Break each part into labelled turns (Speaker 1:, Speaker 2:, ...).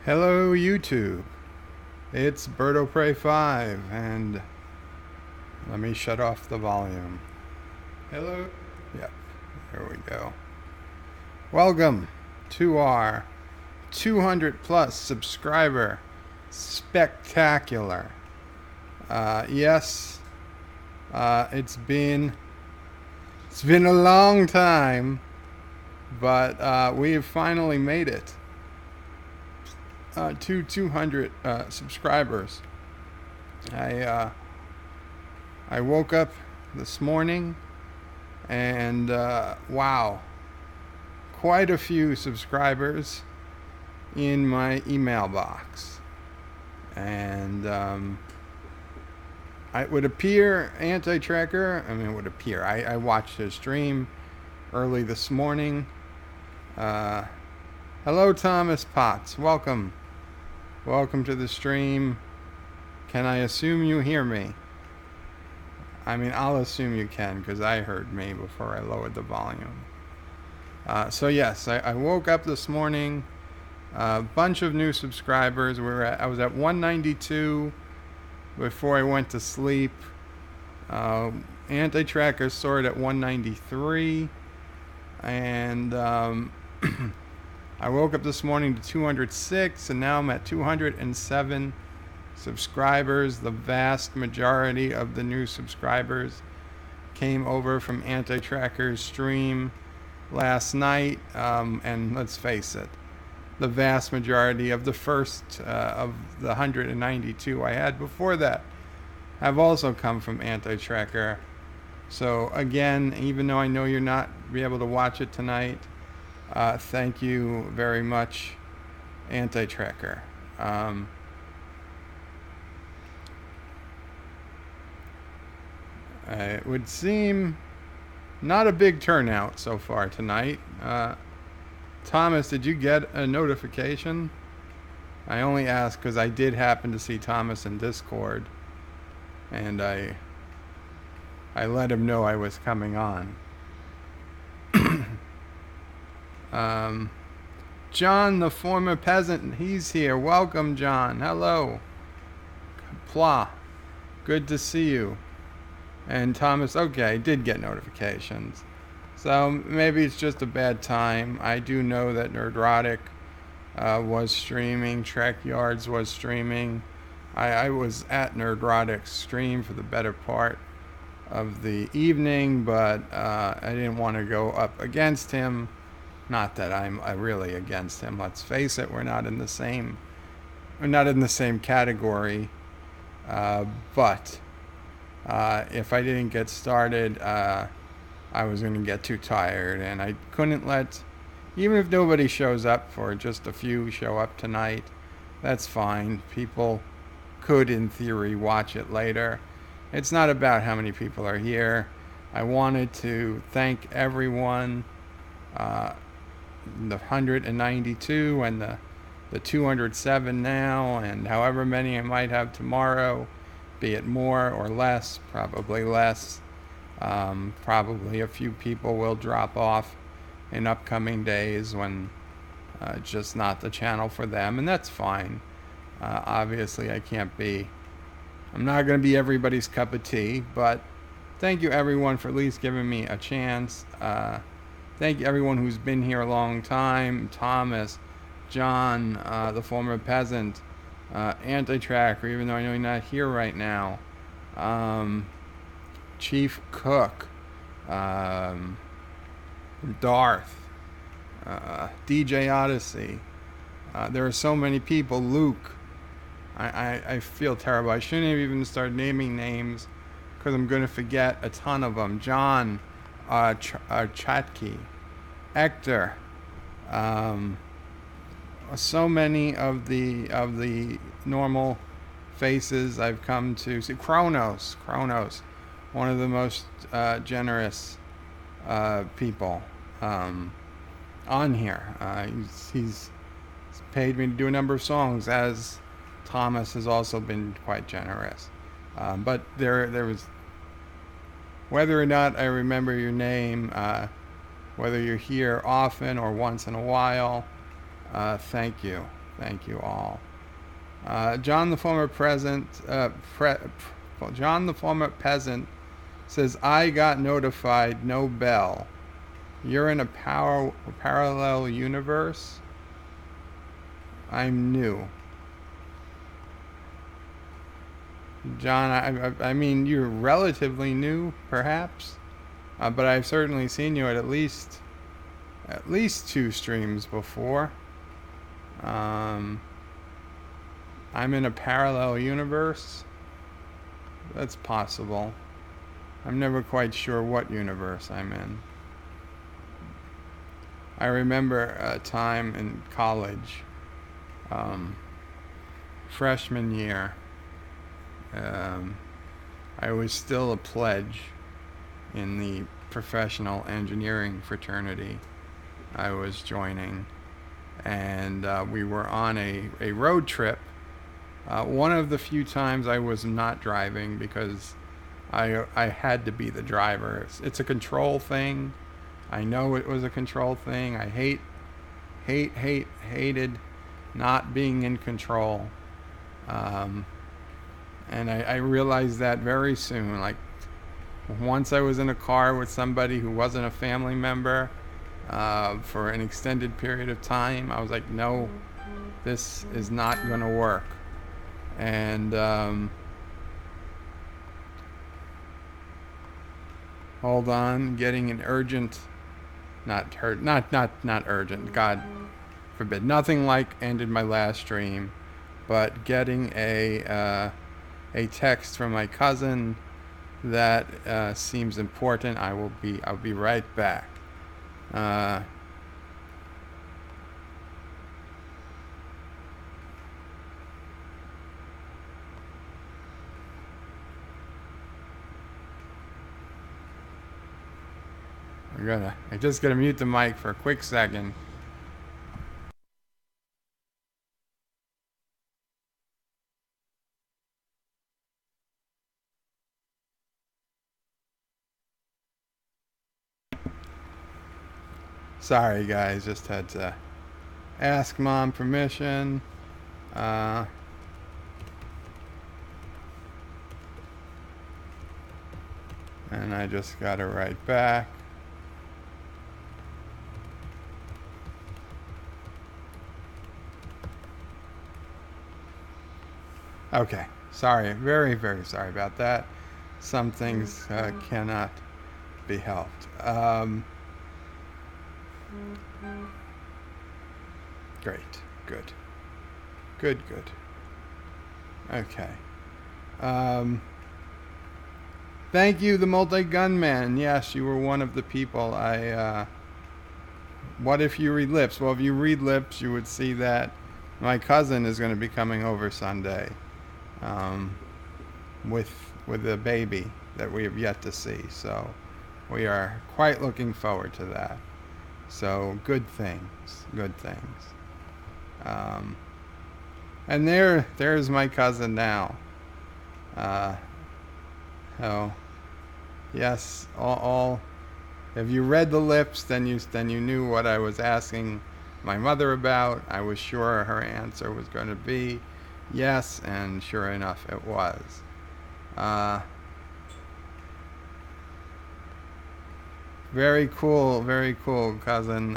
Speaker 1: Hello YouTube, it's Birdo Prey 5 and let me shut off the volume. Hello. Yep, there we go. Welcome to our 200 plus subscriber spectacular. Yes, it's been a long time, but we've finally made it to 200 subscribers. I woke up this morning and wow, quite a few subscribers in my email box. And it would appear Anti-Tracker, it would appear, I watched his stream early this morning. Hello Thomas Potts, welcome. Welcome to the stream. Can I assume you hear me? I'll assume you can because I heard me before I lowered the volume. So yes, I woke up this morning. A bunch of new subscribers. I was at 192 before I went to sleep. Anti-Tracker saw it at 193. And I woke up this morning to 206, and now I'm at 207 subscribers. The vast majority of the new subscribers came over from Anti-Tracker's stream last night, and let's face it, the vast majority of the first of the 192 I had before that have also come from Anti-Tracker. So again, even though I know you're not be able to watch it tonight, thank you very much, Anti-Tracker. It would seem not a big turnout so far tonight. Thomas, did you get a notification? I only asked because I did happen to see Thomas in Discord, and I let him know I was coming on. John, the former peasant, he's here. Welcome, John. Hello. Qapla, good to see you. And Thomas, okay, did get notifications. So maybe it's just a bad time. I do know that Nerdrotic was streaming. Trek Yards was streaming. I was at Nerdrotic's stream for the better part of the evening, but I didn't want to go up against him. Not that I'm really against him. Let's face it, we're not in the same category. But if I didn't get started, I was going to get too tired, and I couldn't let, even if nobody shows up, for just a few show up tonight, that's fine. People could, in theory, watch it later. It's not about how many people are here. I wanted to thank everyone, the 192 and the 207 now, and however many I might have tomorrow, be it more or less, probably less. Probably a few people will drop off in upcoming days when it's just not the channel for them, and that's fine. Obviously, I'm not going to be everybody's cup of tea, but thank you everyone for at least giving me a chance. Thank you everyone who's been here a long time. Thomas, John, the former peasant, Anti-Tracker, even though I know you're not here right now. Chief Cook, Darth, DJ Odyssey. There are so many people. Luke. I feel terrible. I shouldn't have even started naming names because I'm going to forget a ton of them. John, Chatke, Hector. So many of the normal faces I've come to see. Kronos, one of the most generous people on here. He's paid me to do a number of songs, as Thomas has also been quite generous. But there was, whether or not I remember your name, whether you're here often or once in a while, thank you. Thank you all. John the former John the former peasant says, I got notified, no bell. You're in a parallel universe? I'm new. John, I mean, you're relatively new, perhaps, but I've certainly seen you at least 2 streams before. I'm in a parallel universe. That's possible. I'm never quite sure what universe I'm in. I remember a time in college, freshman year. I was still a pledge in the professional engineering fraternity I was joining, and we were on a road trip. One of the few times I was not driving because I had to be the driver. It's a control thing. I know it was a control thing. I hated not being in control. And I realized that very soon. Like, once I was in a car with somebody who wasn't a family member for an extended period of time, I was like, no, this is not going to work. And hold on, getting an urgent, not urgent, God forbid, nothing like ended my last stream, but getting a text from my cousin that seems important. I'll be right back. I just gotta mute the mic for a quick second. Sorry guys, just had to ask mom permission. And I just got it right back. Okay, sorry, very, very sorry about that. Some things cannot be helped. Great, good. Okay. Thank you, the multi-gunman. Yes, you were one of the people. What if you read lips? Well, if you read lips, you would see that my cousin is going to be coming over Sunday. With a baby that we have yet to see, so we are quite looking forward to that. So good things. And there's my cousin now. Oh, yes. All. If you read the lips, then you knew what I was asking my mother about. I was sure her answer was going to be yes, and sure enough, it was. Very cool, cousin.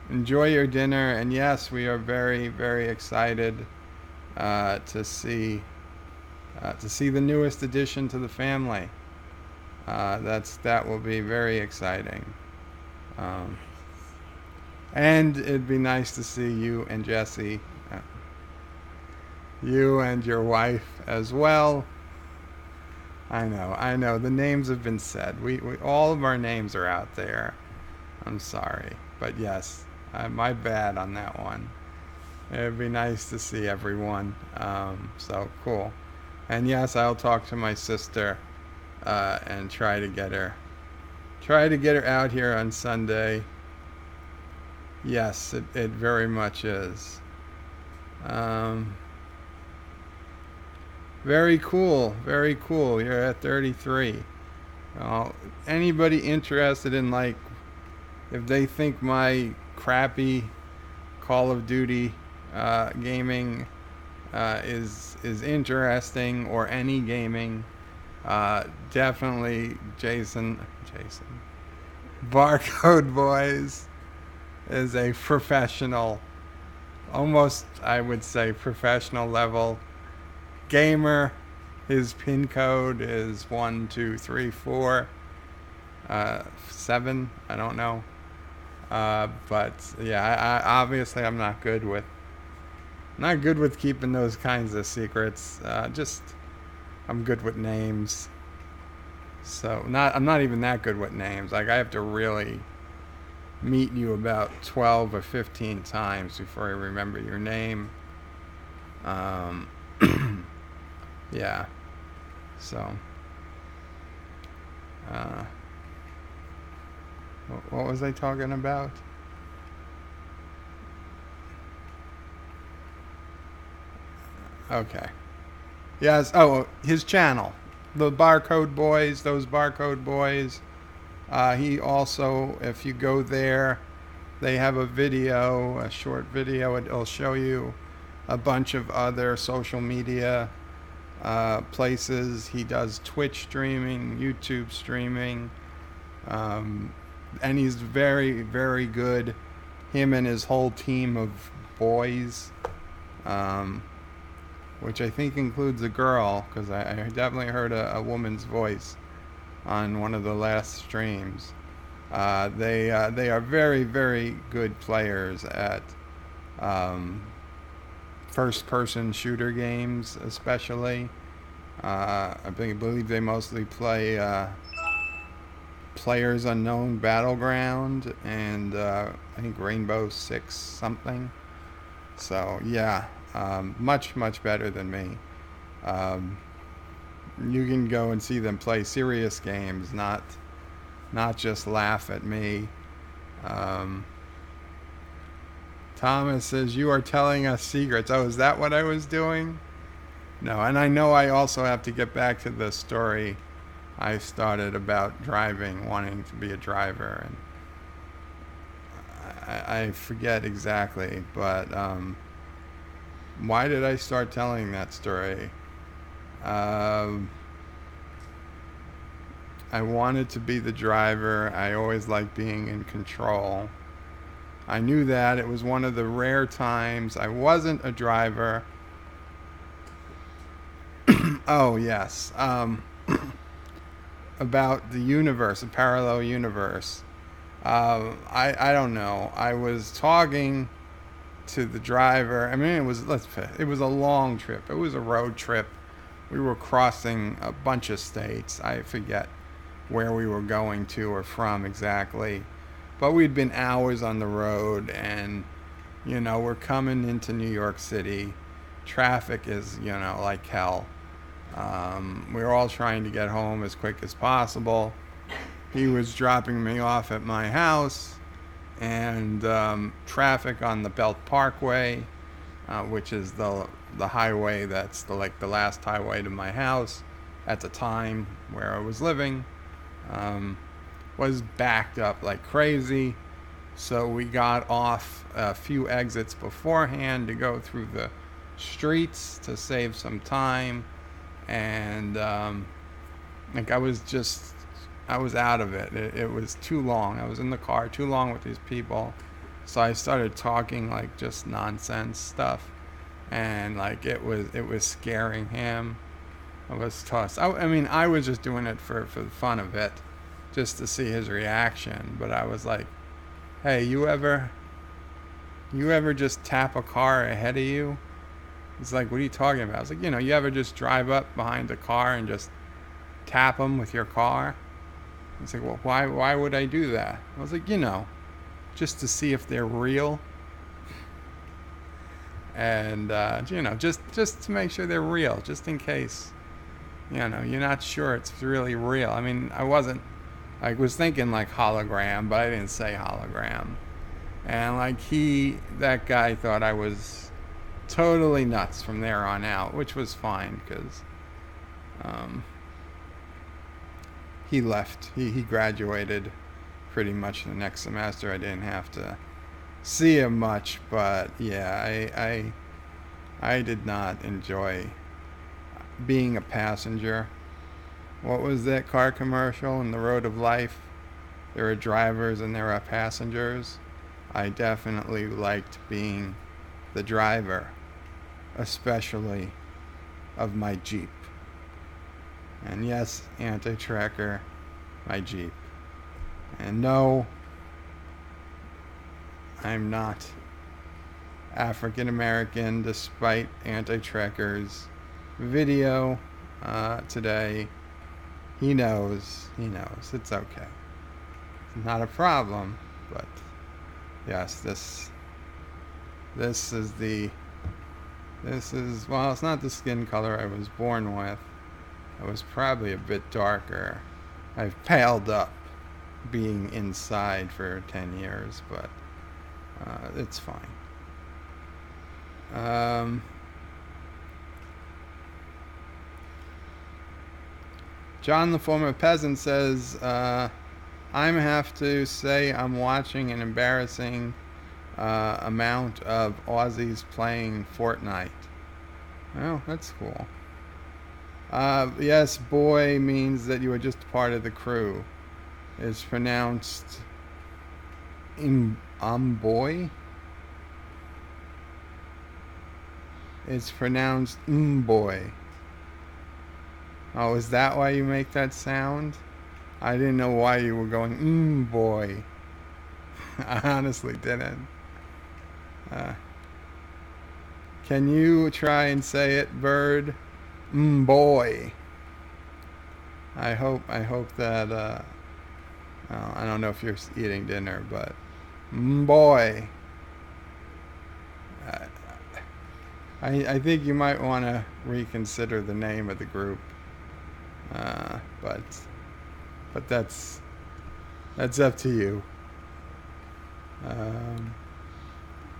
Speaker 1: Enjoy your dinner, and yes, we are very, very excited to see the newest addition to the family. That will be very exciting. And it'd be nice to see you and Jesse. You and your wife as well. I know. The names have been said. We all of our names are out there. I'm sorry, but yes, my bad on that one. It'd be nice to see everyone. So cool. And yes, I'll talk to my sister and try to get her out here on Sunday. Yes, it very much is. Very cool. You're at 33. Anybody interested in, like, if they think my crappy Call of Duty gaming is interesting, or any gaming, definitely Jason Barcode Boys is a professional, almost I would say professional level gamer. His pin code is 1234 7. I don't know, but yeah, obviously I'm not good with keeping those kinds of secrets. Just I'm good with names, so I'm not even that good with names. Like I have to really meet you about 12 or 15 times before I remember your name. Um, yeah. So, uh, what was I talking about? Okay. Yes. Oh, his channel, the Barcode Boys. Those Barcode Boys. He also, if you go there, they have a short video. It'll show you a bunch of other social media places. He does Twitch streaming, YouTube streaming, and he's very, very good. Him and his whole team of boys, um, which I think includes a girl, because I definitely heard a woman's voice on one of the last streams. They are very, very good players at first-person shooter games, especially. I believe they mostly play Players Unknown Battleground and I think Rainbow Six something. So yeah, much better than me. You can go and see them play serious games, not just laugh at me. Thomas says, you are telling us secrets. Oh, is that what I was doing? No, and I know I also have to get back to the story I started about driving, wanting to be a driver, and I forget exactly, but why did I start telling that story? I wanted to be the driver. I always liked being in control. I knew that. It was one of the rare times I wasn't a driver. Oh, yes. About the universe, a parallel universe. I don't know. I was talking to the driver. I mean, it was a long trip. It was a road trip. We were crossing a bunch of states. I forget where we were going to or from exactly, but we'd been hours on the road, and we're coming into New York City. Traffic is like hell. We were all trying to get home as quick as possible. He was dropping me off at my house, and traffic on the Belt Parkway, which is the highway that's the last highway to my house at the time where I was living, was backed up like crazy. So we got off a few exits beforehand to go through the streets to save some time, and I was out of it. It was too long. I was in the car too long with these people. So I started talking like just nonsense stuff, and like it was scaring him. I was tossed. I mean, I was just doing it for the fun of it, just to see his reaction. But I was like, "Hey, you ever just tap a car ahead of you?" He's like, "What are you talking about?" I was like, you ever just drive up behind a car and just tap them with your car?" He's like, "Well, why would I do that?" I was like, just to see if they're real, and just to make sure they're real, just in case you're not sure it's really real. I mean, I was thinking like hologram, but I didn't say hologram. And like that guy thought I was totally nuts from there on out, which was fine, because he left. He graduated pretty much the next semester. I didn't have to see him much, but yeah, I did not enjoy being a passenger. What was that car commercial in The Road of Life? There are drivers and there are passengers. I definitely liked being the driver, especially of my Jeep. And yes, anti-tracker, my Jeep. And no, I'm not African American, despite anti-tracker's video today. He knows. It's okay. It's not a problem, but yes, this is well, it's not the skin color I was born with. I was probably a bit darker. I've paled up being inside for 10 years, but it's fine. John the former peasant says, I'm have to say I'm watching an embarrassing amount of Aussies playing Fortnite. Oh, that's cool. Yes, boy means that you are just part of the crew. It's pronounced boy. It's pronounced boy. Oh, is that why you make that sound? I didn't know why you were going boy. I honestly didn't. Can you try and say it, Bird? Boy. I hope that I don't know if you're eating dinner, but boy. I think you might want to reconsider the name of the group. But that's up to you.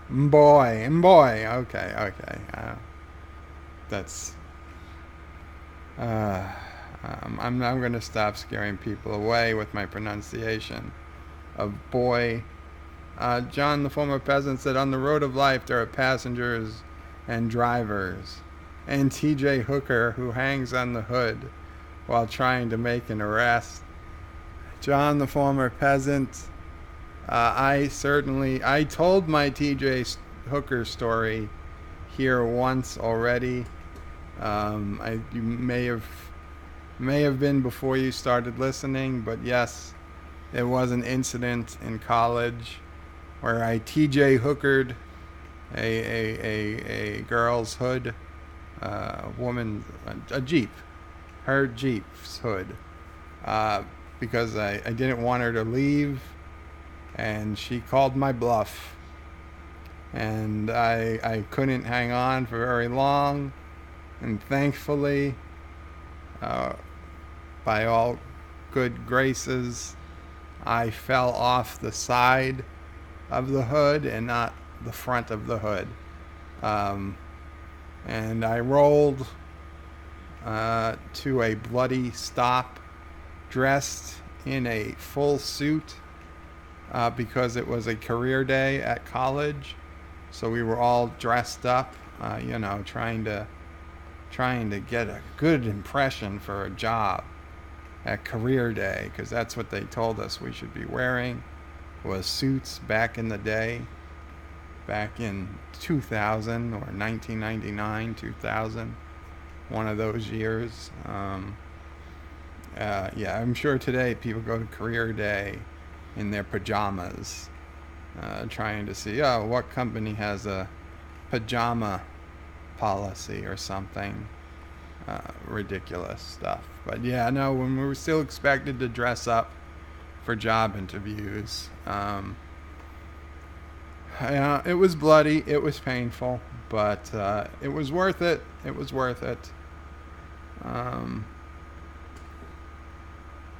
Speaker 1: Boy. Okay. That's. I'm going to stop scaring people away with my pronunciation of boy. John, the former peasant, said, on the road of life there are passengers and drivers, and TJ Hooker, who hangs on the hood while trying to make an arrest. John, the former peasant, I told my TJ Hooker story here once already. You may have been before you started listening, but yes, it was an incident in college where I TJ Hookered a girl's hood, a Jeep, her Jeep's hood, because I didn't want her to leave, and she called my bluff, and I couldn't hang on for very long, and thankfully, by all good graces, I fell off the side of the hood and not the front of the hood. And I rolled to a bloody stop, dressed in a full suit, because it was a career day at college. So we were all dressed up, trying to get a good impression for a job at career day, because that's what they told us we should be wearing, was suits back in the day, back in 2000 or 1999, 2000, one of those years. Yeah, I'm sure today people go to career day in their pajamas, trying to see, what company has a pajama policy or something. Ridiculous stuff. But yeah, no, when we were still expected to dress up for job interviews, it was bloody, it was painful, but it was worth it.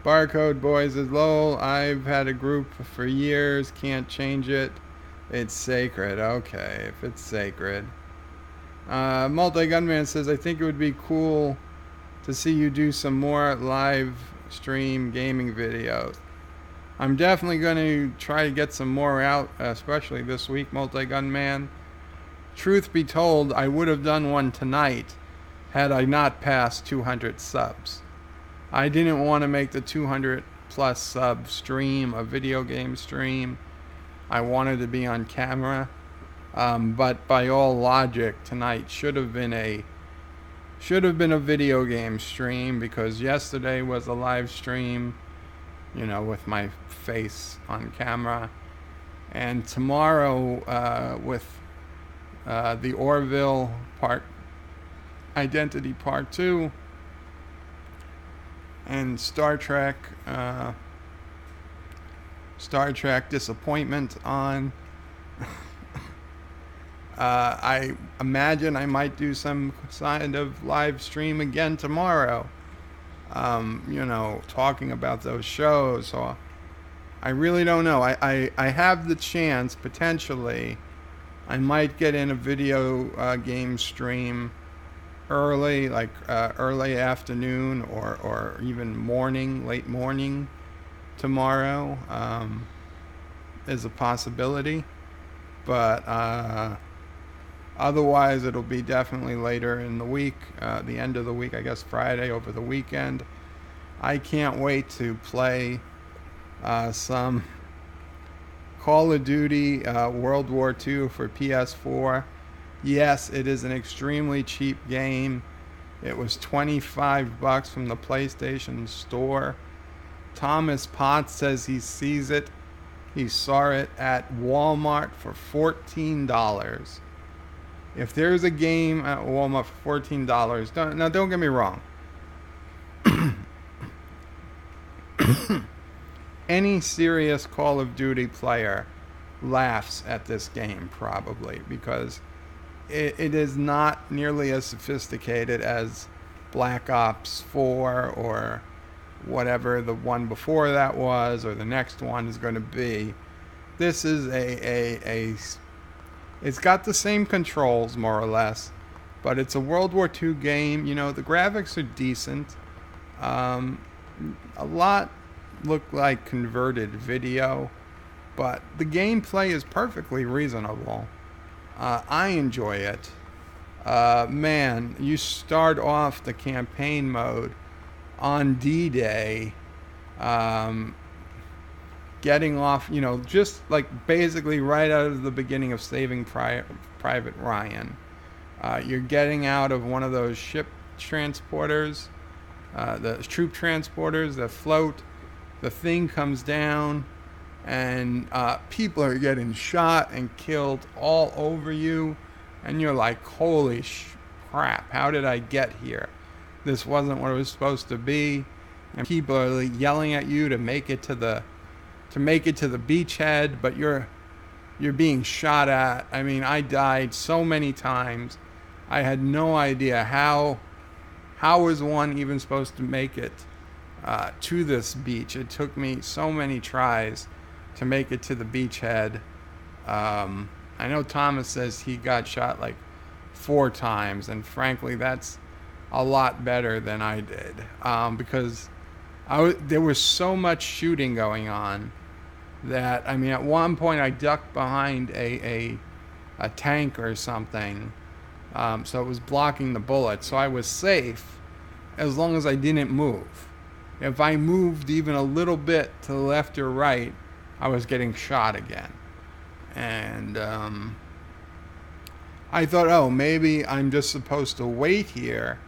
Speaker 1: Barcode Boy says, lol, I've had a group for years, can't change it. It's sacred. Okay, if it's sacred. Multi-Gunman says, I think it would be cool to see you do some more live stream gaming videos. I'm definitely going to try to get some more out, especially this week, Multi-Gun Man. Truth be told, I would have done one tonight had I not passed 200 subs. I didn't want to make the 200 plus sub stream a video game stream. I wanted to be on camera. But by all logic, tonight should have been a video game stream, because yesterday was a live stream, with my face on camera, and tomorrow with the Orville Identity Part 2 and Star Trek Disappointment on. I imagine I might do some kind of live stream again tomorrow, talking about those shows. So I really don't know. I have the chance, potentially, I might get in a video game stream early, like early afternoon or even late morning tomorrow, is a possibility. But otherwise, it'll be definitely later in the week, the end of the week, I guess Friday, over the weekend. I can't wait to play some Call of Duty World War II for PS4. Yes, it is an extremely cheap game. It was $25 from the PlayStation Store. Thomas Potts says he sees it. He saw it at Walmart for $14. If there's a game at Walmart for $14, don't get me wrong. Any serious Call of Duty player laughs at this game, probably, because it is not nearly as sophisticated as Black Ops 4 or whatever the one before that was, or the next one is going to be. This is it's got the same controls, more or less, but it's a World War II game. The graphics are decent. A lot look like converted video, but the gameplay is perfectly reasonable. I enjoy it. Man, you start off the campaign mode on D-Day, getting off, just like basically right out of the beginning of Saving Private Ryan. You're getting out of one of those ship transporters, the troop transporters that float. The thing comes down, and people are getting shot and killed all over you, and you're like, holy crap, how did I get here? This wasn't what it was supposed to be. And people are yelling at you to make it to the beachhead, but you're being shot at. I mean, I died so many times. I had no idea how was one even supposed to make it to this beach. It took me so many tries to make it to the beachhead. I know Thomas says he got shot like 4 times, and frankly, that's a lot better than I did, because there was so much shooting going on that, I mean, at one point I ducked behind a tank or something, so it was blocking the bullets, so I was safe as long as I didn't move. If I moved even a little bit to the left or right, I was getting shot again. And I thought, oh, maybe I'm just supposed to wait here,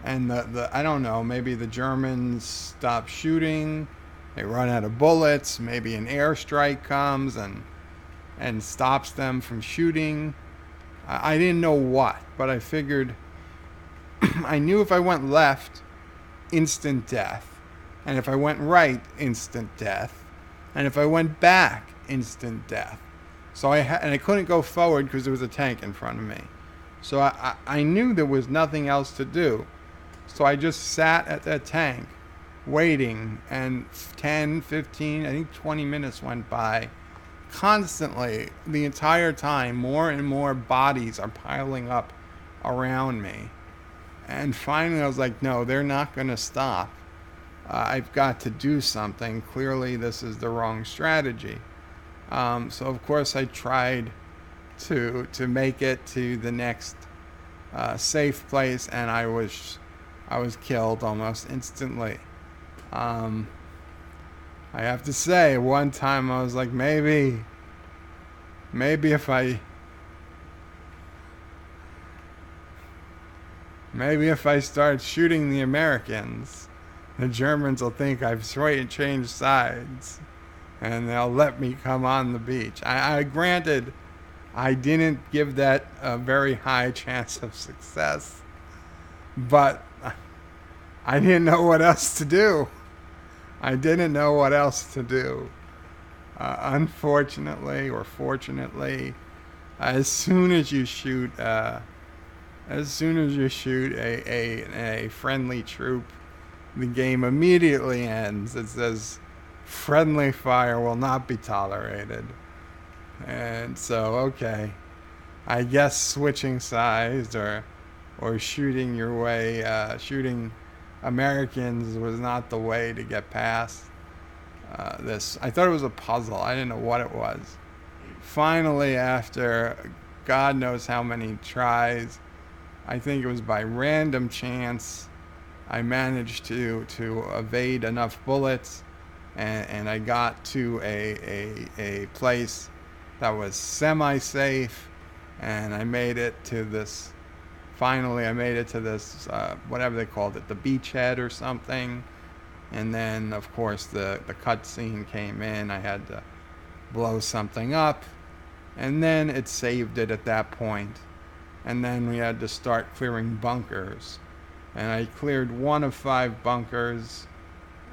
Speaker 1: and I don't know, maybe the Germans stop shooting, they run out of bullets, maybe an airstrike comes and stops them from shooting. I didn't know what, but I figured I knew if I went left, instant death. And if I went right, instant death. And if I went back, instant death. So I couldn't go forward because there was a tank in front of me. So I knew there was nothing else to do. So I just sat at that tank waiting, and 10, 15, I think 20 minutes went by. Constantly, the entire time, more and more bodies are piling up around me. And finally I was like, no, they're not going to stop. I've got to do something. Clearly, this is the wrong strategy. So of course, I tried to make it to the next safe place, and I was killed almost instantly. Um, I have to say, one time I was like, maybe if I start shooting the Americans, the Germans will think I've changed sides, and they'll let me come on the beach. I granted, I didn't give that a very high chance of success, but I didn't know what else to do. Unfortunately or fortunately, as soon as you shoot a friendly troop, the game immediately ends. It says friendly fire will not be tolerated. And so, okay, I guess switching sides or shooting your way, shooting Americans was not the way to get past this. I thought it was a puzzle. I didn't know what it was. Finally, after God knows how many tries, I think it was by random chance, I managed to evade enough bullets, and I got to a place that was semi-safe, and I made it to this. Finally, I made it to this whatever they called it, the beachhead or something. And then, of course, the cutscene came in. I had to blow something up, and then it saved it at that point. And then we had to start clearing bunkers, and I cleared 1 of 5 bunkers,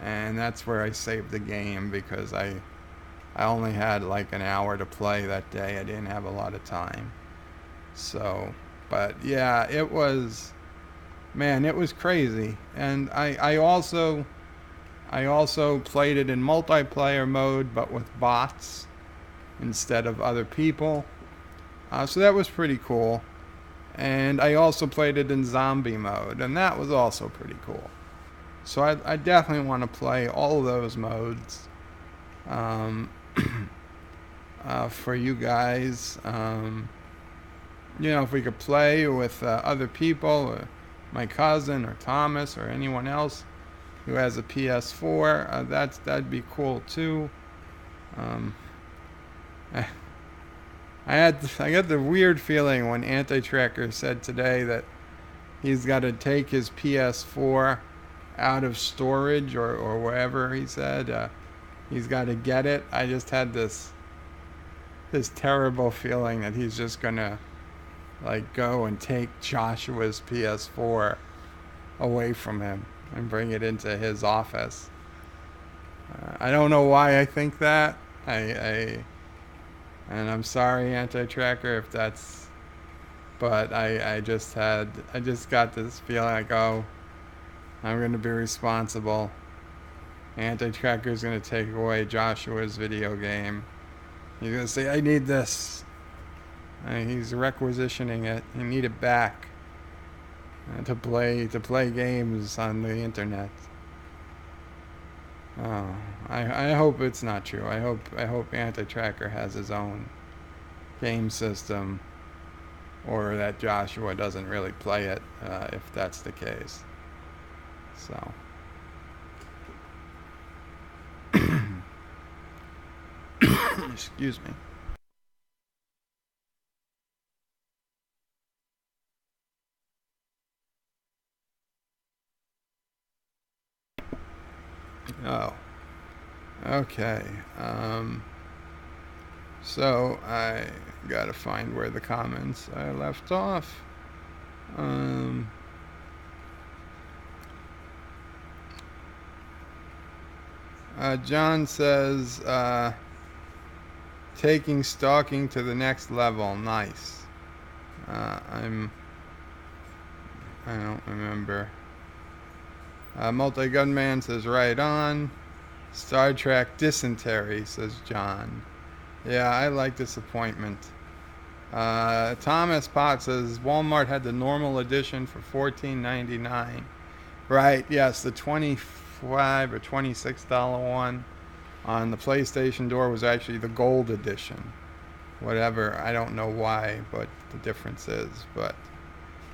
Speaker 1: and that's where I saved the game, because I only had like an hour to play that day. I didn't have a lot of time. So, but yeah, it was crazy. And I also played it in multiplayer mode, but with bots instead of other people. So that was pretty cool. And I also played it in zombie mode, and that was also pretty cool. So I definitely want to play all of those modes for you guys. If we could play with other people, or my cousin or Thomas or anyone else who has a PS4, that'd be cool too. I got the weird feeling when Anti-Tracker said today that he's got to take his PS4 out of storage or wherever he said he's got to get it. I just had this terrible feeling that he's just gonna go and take Joshua's PS4 away from him and bring it into his office. I don't know why I think that. And I'm sorry, Anti-Tracker, if that's, but I just got this feeling like, oh, I'm going to be responsible. Anti-Tracker's going to take away Joshua's video game. He's going to say, I need this. He's requisitioning it. I need it back to play games on the internet. Oh, I hope it's not true. I hope Anti-Tracker has his own game system, or that Joshua doesn't really play it, if that's the case. So. Excuse me. Oh. Okay. So I gotta find where the comments I left off. John says, taking stalking to the next level. Nice. I don't remember. Multi-Gunman says, right on. Star Trek Dysentery, says John. Yeah, I like Disappointment. Thomas Potts says, Walmart had the normal edition for $14.99. Right, yes, the 24 $25 or $26 one on the PlayStation door was actually the gold edition. Whatever, I don't know why, but the difference is. But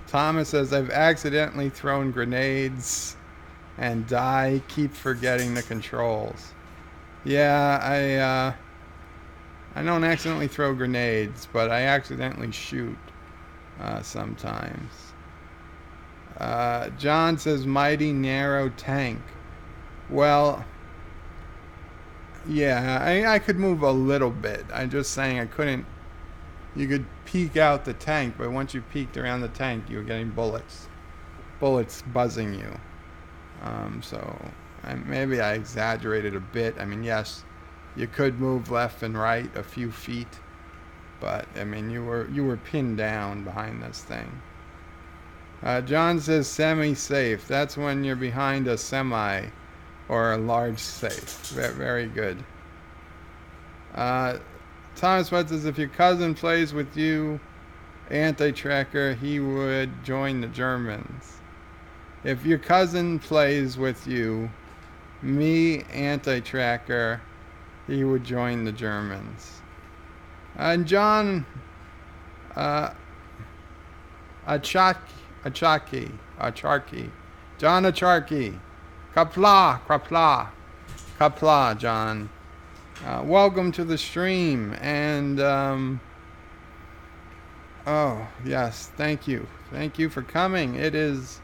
Speaker 1: Thomas says, I've accidentally thrown grenades and keep forgetting the controls. Yeah, I don't accidentally throw grenades, but I accidentally shoot sometimes. John says, mighty narrow tank. Well, yeah, I could move a little bit. I'm just saying I couldn't. You could peek out the tank, but once you peeked around the tank, you were getting bullets buzzing you. So maybe I exaggerated a bit. I mean, yes, you could move left and right a few feet, but I mean, you were pinned down behind this thing. John says semi-safe. That's when you're behind a semi or a large safe. Very good. Thomas West says, if your cousin plays with you, anti-tracker, he would join the Germans. If your cousin plays with you, me, anti-tracker, he would join the Germans. And John Acharki, John Acharki, Qapla, John. Welcome to the stream, and oh yes, thank you for coming. It is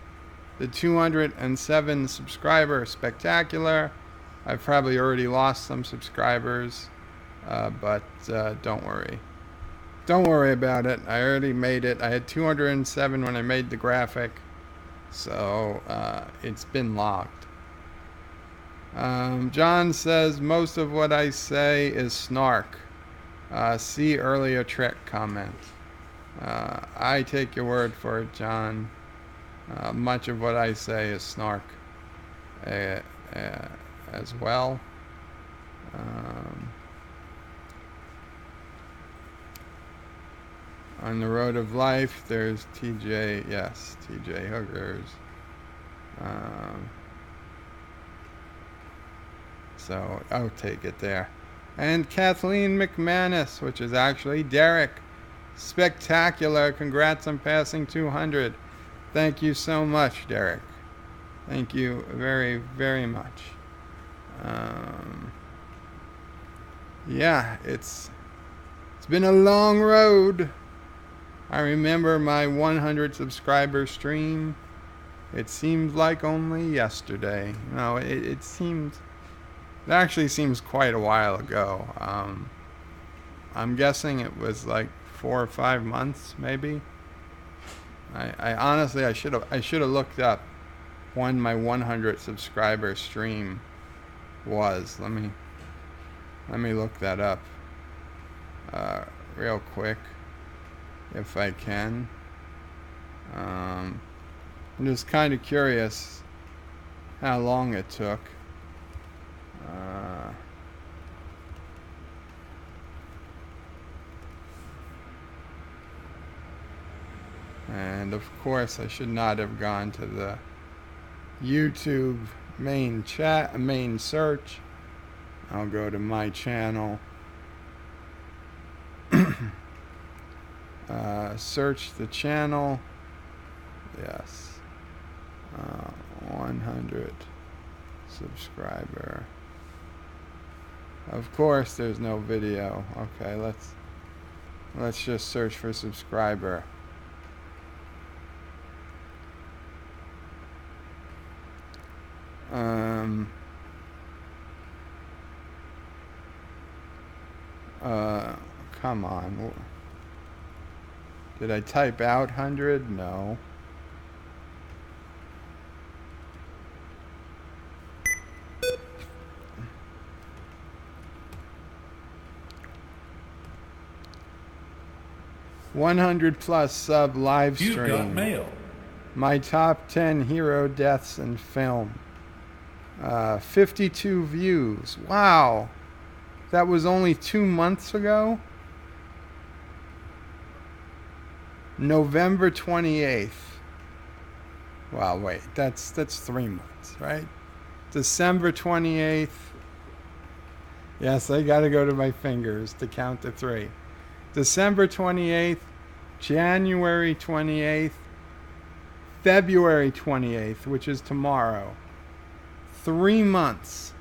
Speaker 1: the 207 subscriber spectacular. I've probably already lost some subscribers, but don't worry about it. I already made it. I had 207 when I made the graphic, so it's been logged. John says, most of what I say is snark. See earlier Trek comment. I take your word for it, John. Much of what I say is snark as well. On the road of life, there's TJ Hookers. So I'll take it there. And Kathleen McManus, which is actually Derek. Spectacular. Congrats on passing 200. Thank you so much, Derek. Thank you very, very much. Yeah, it's been a long road. I remember my 100 subscriber stream. It seems like only yesterday. No, it actually seems quite a while ago. I'm guessing it was like 4 or 5 months, maybe. I honestly, I should have looked up when my 100 subscriber stream was. Let me look that up real quick if I can. I'm just kind of curious how long it took. And of course, I should not have gone to the YouTube main search. I'll go to my channel. Search the channel. Yes. 100 subscriber. Of course, there's no video. Okay, let's just search for subscriber. Come on. Did I type out 100? No. +100 sub live stream.
Speaker 2: You got mail.
Speaker 1: My top 10 hero deaths in film. 52 views. Wow. That was only 2 months ago? November 28th. Wow, wait. That's 3 months, right? December 28th. Yes, I got to go to my fingers to count to 3. December 28th, January 28th, February 28th, which is tomorrow. 3 months.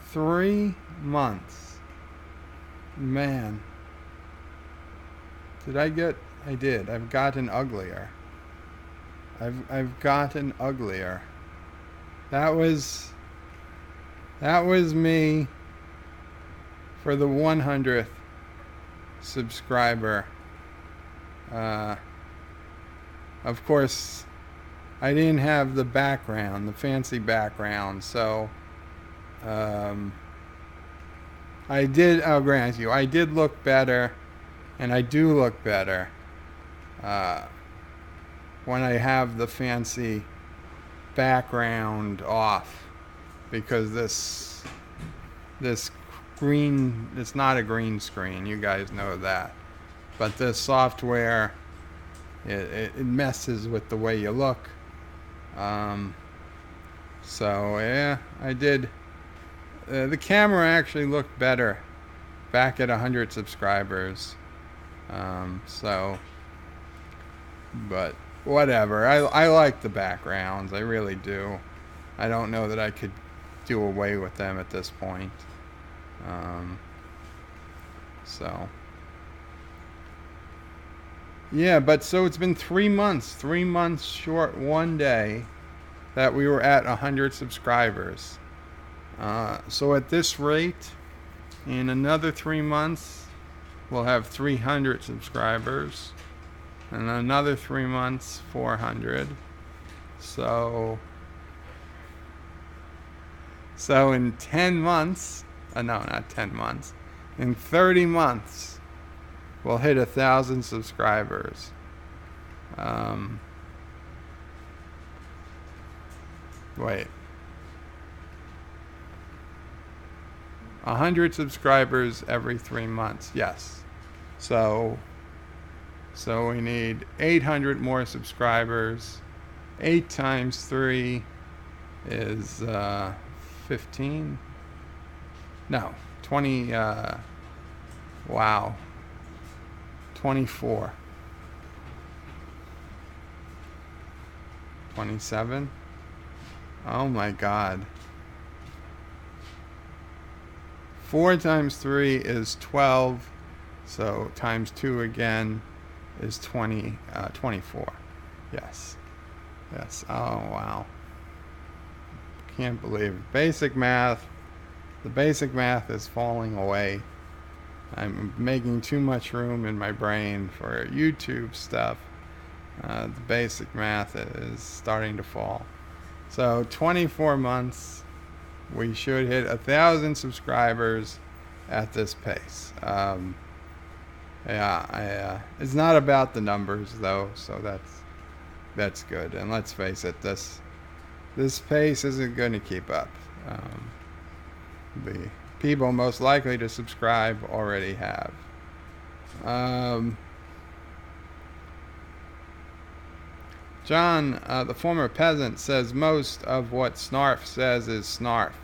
Speaker 1: 3 months. Man. I did. I've gotten uglier. I've gotten uglier. That was me for the 100th subscriber. Of course, I didn't have the background, the fancy background, so I'll grant you, I did look better, and I do look better when I have the fancy background off, because this green, it's not a green screen, you guys know that, but this software, it messes with the way you look. So yeah, I did. The camera actually looked better back at 100 subscribers. But whatever. I like the backgrounds. I really do. I don't know that I could do away with them at this point. Yeah, but so it's been 3 months. 3 months short one day that we were at 100 subscribers. So at this rate, in another 3 months, we'll have 300 subscribers. And another 3 months, 400. So in 10 months, no, not 10 months, in 30 months, we'll hit 1,000 subscribers. Wait. 100 subscribers every 3 months, yes. So we need 800 more subscribers. 8 times 3 is 15. No, 20. Wow. 24. 27. Oh my God. 4 times 3 is 12. So times 2 again is 24. Yes. Oh, wow. Can't believe it. Basic math. The basic math is falling away. I'm making too much room in my brain for YouTube stuff. The basic math is starting to fall. So 24 months, we should hit 1,000 subscribers at this pace. It's not about the numbers though, so that's good. And let's face it, this pace isn't going to keep up. The people most likely to subscribe already have. John, the former peasant, says most of what Snarf says is Snarf.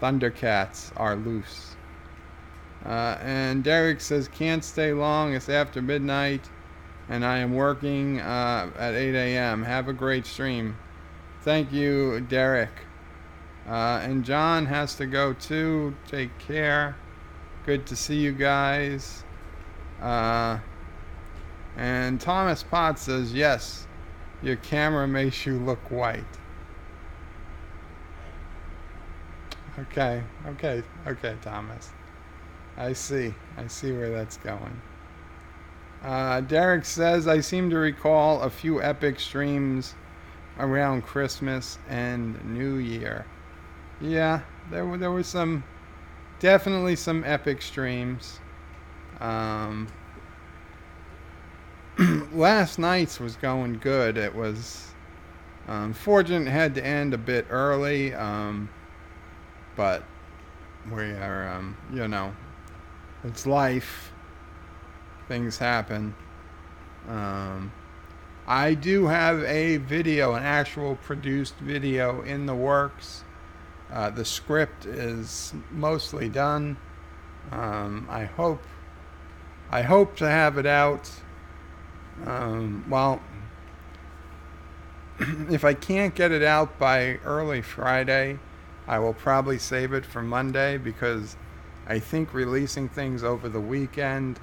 Speaker 1: Thundercats are loose. And Derek says, can't stay long. It's after midnight, and I am working at 8 a.m. Have a great stream. Thank you, Derek. And John has to go too. Take care. Good to see you guys. And Thomas Potts says, yes, your camera makes you look white. Okay, Thomas. I see where that's going. Derek says, I seem to recall a few epic streams around Christmas and New Year. Yeah, there were definitely some epic streams. Last night's was going good. It was unfortunate it had to end a bit early, but we are, it's life. Things happen. I do have a video, an actual produced video in the works. The script is mostly done. I hope to have it out. Well, if I can't get it out by early Friday, I will probably save it for Monday, because I think releasing things over the weekend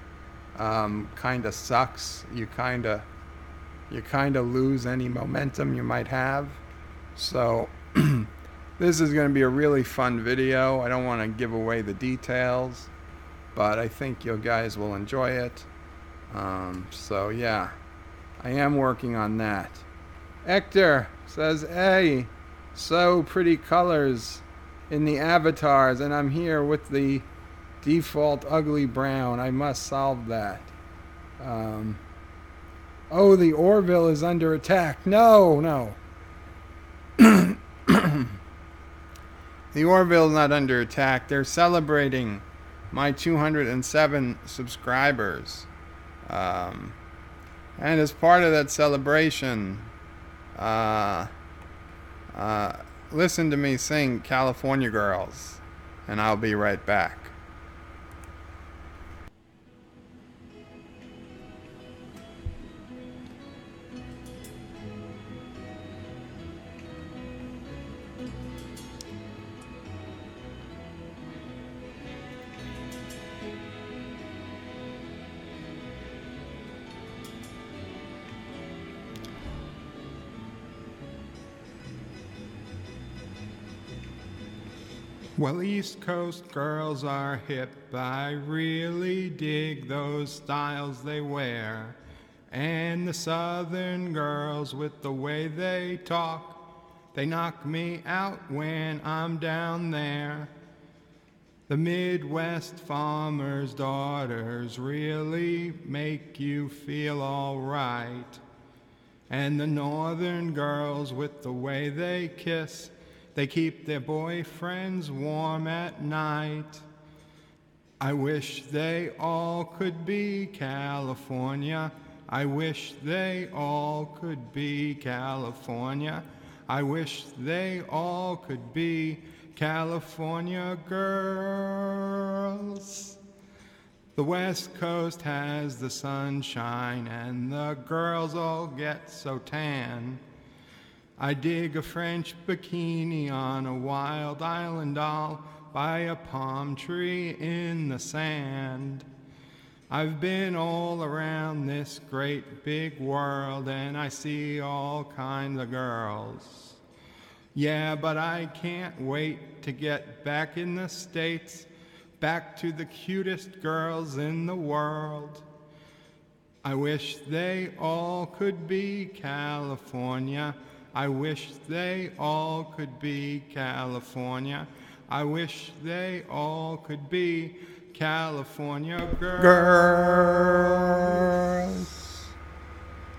Speaker 1: kind of sucks. You kind of lose any momentum you might have. So this is going to be a really fun video. I don't want to give away the details, but I think you guys will enjoy it. So yeah, I am working on that. Hector says, hey, so pretty colors in the avatars, and I'm here with the default ugly brown. I must solve that. Oh, the Orville is under attack. No. The Orville is not under attack. They're celebrating my 207 subscribers. And as part of that celebration, listen to me sing California Girls, and I'll be right back. Well, East Coast girls are hip. I really dig those styles they wear. And the Southern girls, with the way they talk, they knock me out when I'm down there. The Midwest farmers' daughters really make you feel all right. And the Northern girls, with the way they kiss, they keep their boyfriends warm at night. I wish they all could be California. I wish they all could be California. I wish they all could be California girls. The West Coast has the sunshine, and the girls all get so tan. I dig a French bikini on a wild island all by a palm tree in the sand. I've been all around this great big world, and I see all kinds of girls. Yeah, but I can't wait to get back in the States, back to the cutest girls in the world. I wish they all could be California. I wish they all could be California. I wish they all could be California girls.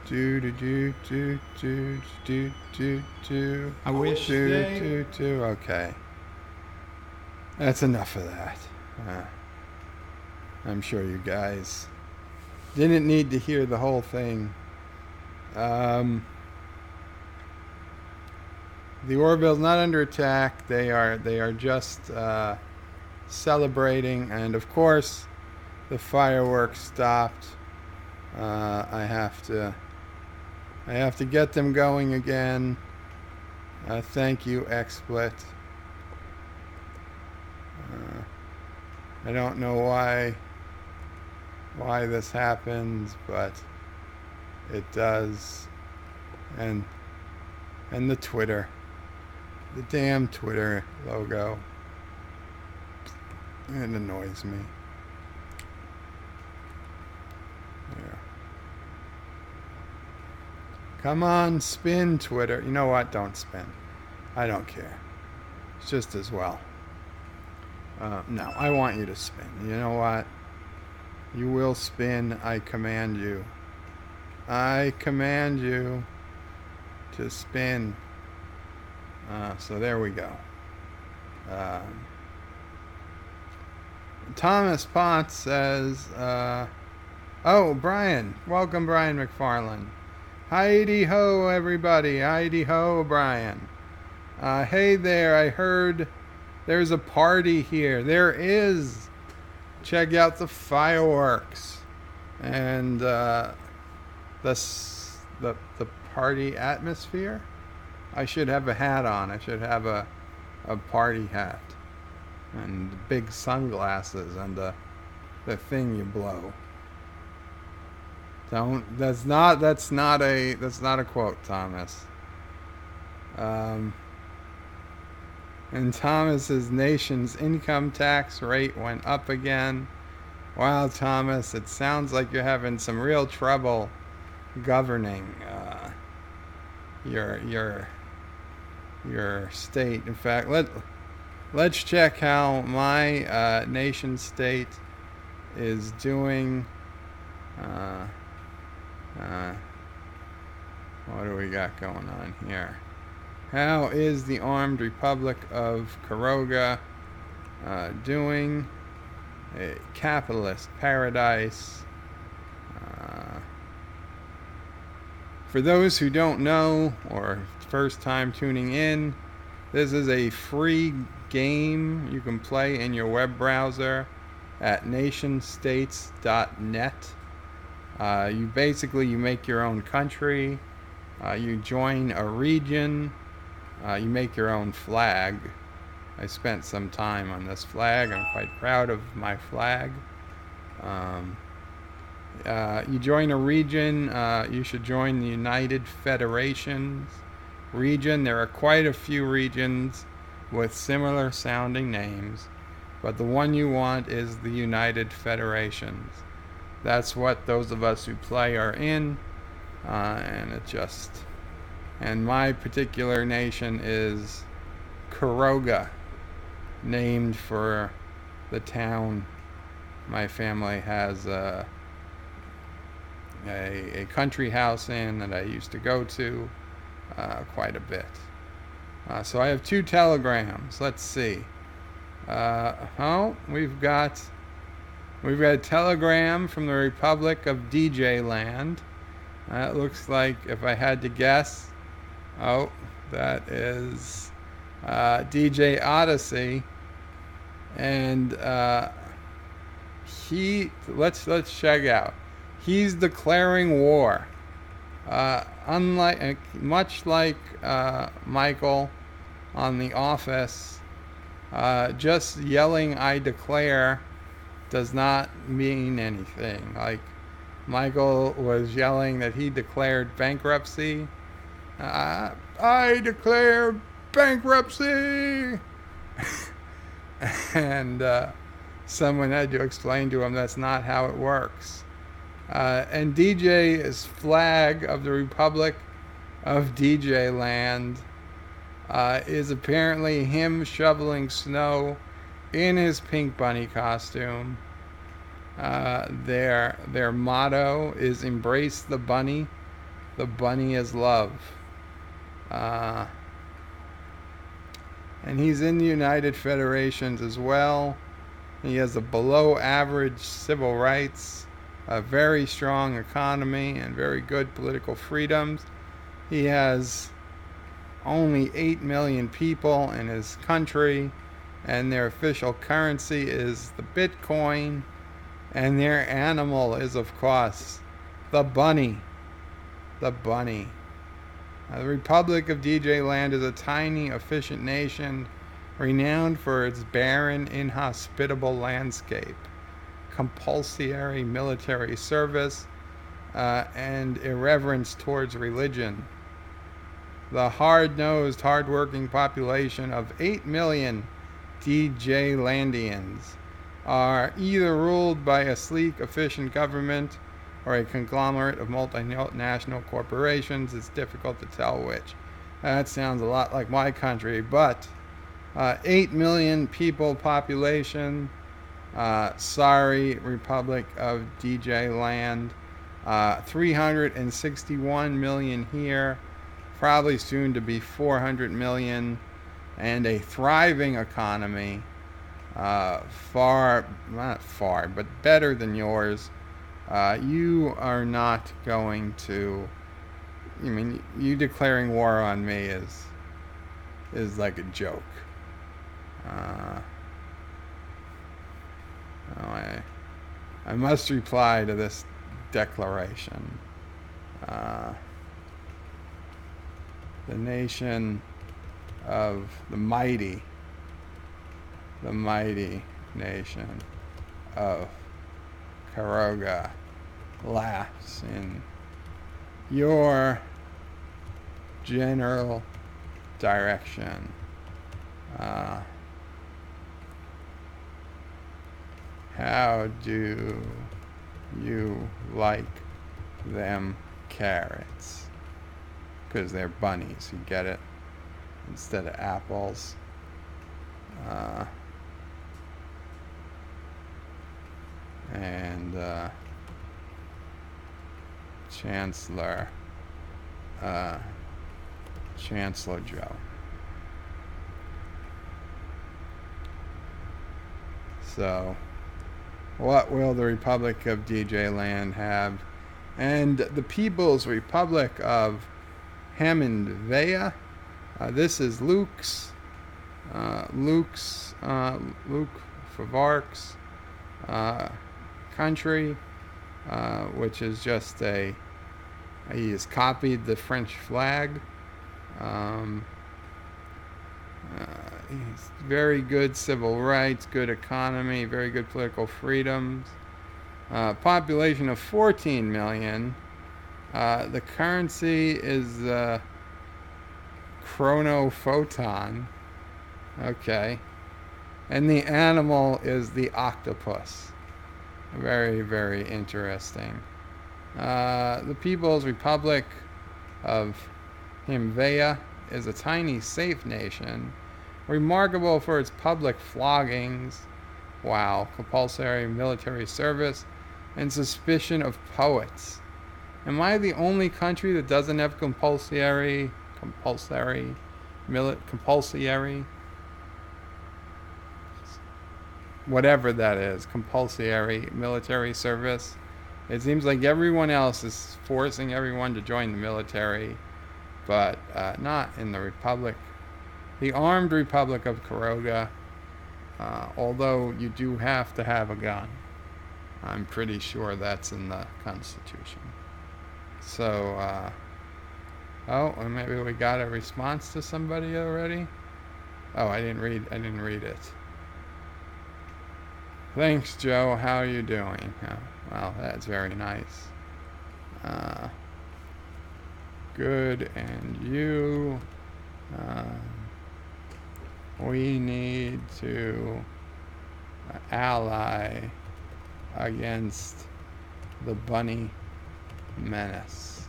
Speaker 1: Do do do do do do do do. I wish they. Okay, that's enough of that. I'm sure you guys didn't need to hear the whole thing. The Orville's not under attack. They are just celebrating, and of course, the fireworks stopped. I have to get them going again. Thank you, XSplit. I don't know why this happens, but it does. And the Twitter. The damn Twitter logo. It annoys me. Yeah. Come on, spin, Twitter. You know what? Don't spin. I don't care. It's just as well. No, I want you to spin. You know what? You will spin. I command you. I command you to spin. So there we go. Thomas Potts says, oh, Brian. Welcome, Brian McFarland. Heidi ho, everybody. Heidi ho, Brian. Hey there, I heard there's a party here. There is. Check out the fireworks. And the party atmosphere. I should have a hat on. I should have a party hat. And big sunglasses and the thing you blow. Don't. That's not a quote, Thomas. And Thomas's nation's income tax rate went up again. Wow, Thomas, it sounds like you're having some real trouble governing your state. In fact, let's check how my nation state is doing. What do we got going on here? How is the Armed Republic of Karoga doing? A capitalist paradise. For those who don't know, or first time tuning in, this is a free game you can play in your web browser at nationstates.net. You make your own country, you join a region, you make your own flag. I spent some time on this flag. I'm quite proud of my flag. You join a region, you should join the United Federations region. There are quite a few regions with similar sounding names, but the one you want is the United Federations. That's what those of us who play are in, and my particular nation is Karoga, named for the town my family has a country house in that I used to go to quite a bit. So I have 2 telegrams. Let's see. We've got a telegram from the Republic of DJ Land. It looks like, if I had to guess, that is DJ Odyssey, and let's check out. He's declaring war. Much like Michael on The Office, just yelling "I declare" does not mean anything. Like, Michael was yelling that he declared bankruptcy. I declare bankruptcy! And someone had to explain to him that's not how it works. And DJ's flag of the Republic of DJ Land is apparently him shoveling snow in his pink bunny costume. Their motto is "Embrace the bunny. The bunny is love." And he's in the United Federations as well. He has a below average civil rights, a very strong economy, and very good political freedoms. He has only 8 million people in his country, and their official currency is the Bitcoin, and their animal is, of course, the bunny. The bunny. The Republic of DJ Land is a tiny, efficient nation renowned for its barren, inhospitable landscape, compulsory military service, and irreverence towards religion. The hard-nosed, hard-working population of 8 million DJ Landians are either ruled by a sleek, efficient government or a conglomerate of multinational corporations. It's difficult to tell which. That sounds a lot like my country, but 8 million people population. Sorry, Republic of DJ Land. 361 million here, probably soon to be 400 million, and a thriving economy, not far, but better than yours. You are not going to I mean, you declaring war on me is like a joke. Oh, I must reply to this declaration. The nation of the mighty nation of Karoga laughs in your general direction. How do you like them carrots? Because they're bunnies, you get it? Instead of apples. And Chancellor Joe. So, what will the Republic of DJ Land have? And the People's Republic of Hammondvea. This is Luke Favark's country, which is just he has copied the French flag. He's very good civil rights, good economy, very good political freedoms. Population of 14 million. The currency is chronophoton. Okay. And the animal is the octopus. Very, very interesting. The People's Republic of Hammondvea is a tiny, safe nation, remarkable for its public floggings, compulsory military service, and suspicion of poets. Am I the only country that doesn't have compulsory whatever that is, compulsory military service? It seems like everyone else is forcing everyone to join the military, but not in the Republic, the Armed Republic of Karoga, although you do have to have a gun. I'm pretty sure that's in the Constitution. So, maybe we got a response to somebody already? Oh, I didn't read it. Thanks, Joe. How are you doing? Oh, well, that's very nice. Good, and you? We need to ally against the bunny menace.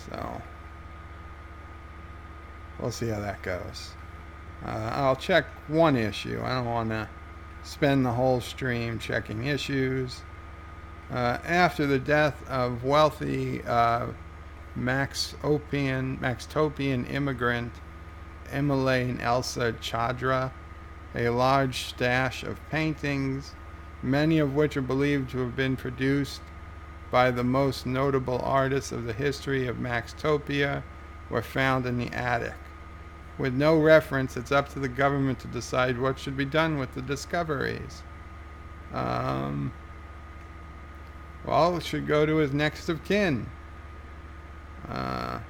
Speaker 1: So we'll see how that goes. I'll check one issue. I don't want to spend the whole stream checking issues. After the death of wealthy Maxtopian immigrant Emmeline Elsa Chadra, a large stash of paintings, many of which are believed to have been produced by the most notable artists of the history of Maxtopia, were found in the attic. With no reference, it's up to the government to decide what should be done with the discoveries. Well, it should go to his next of kin. The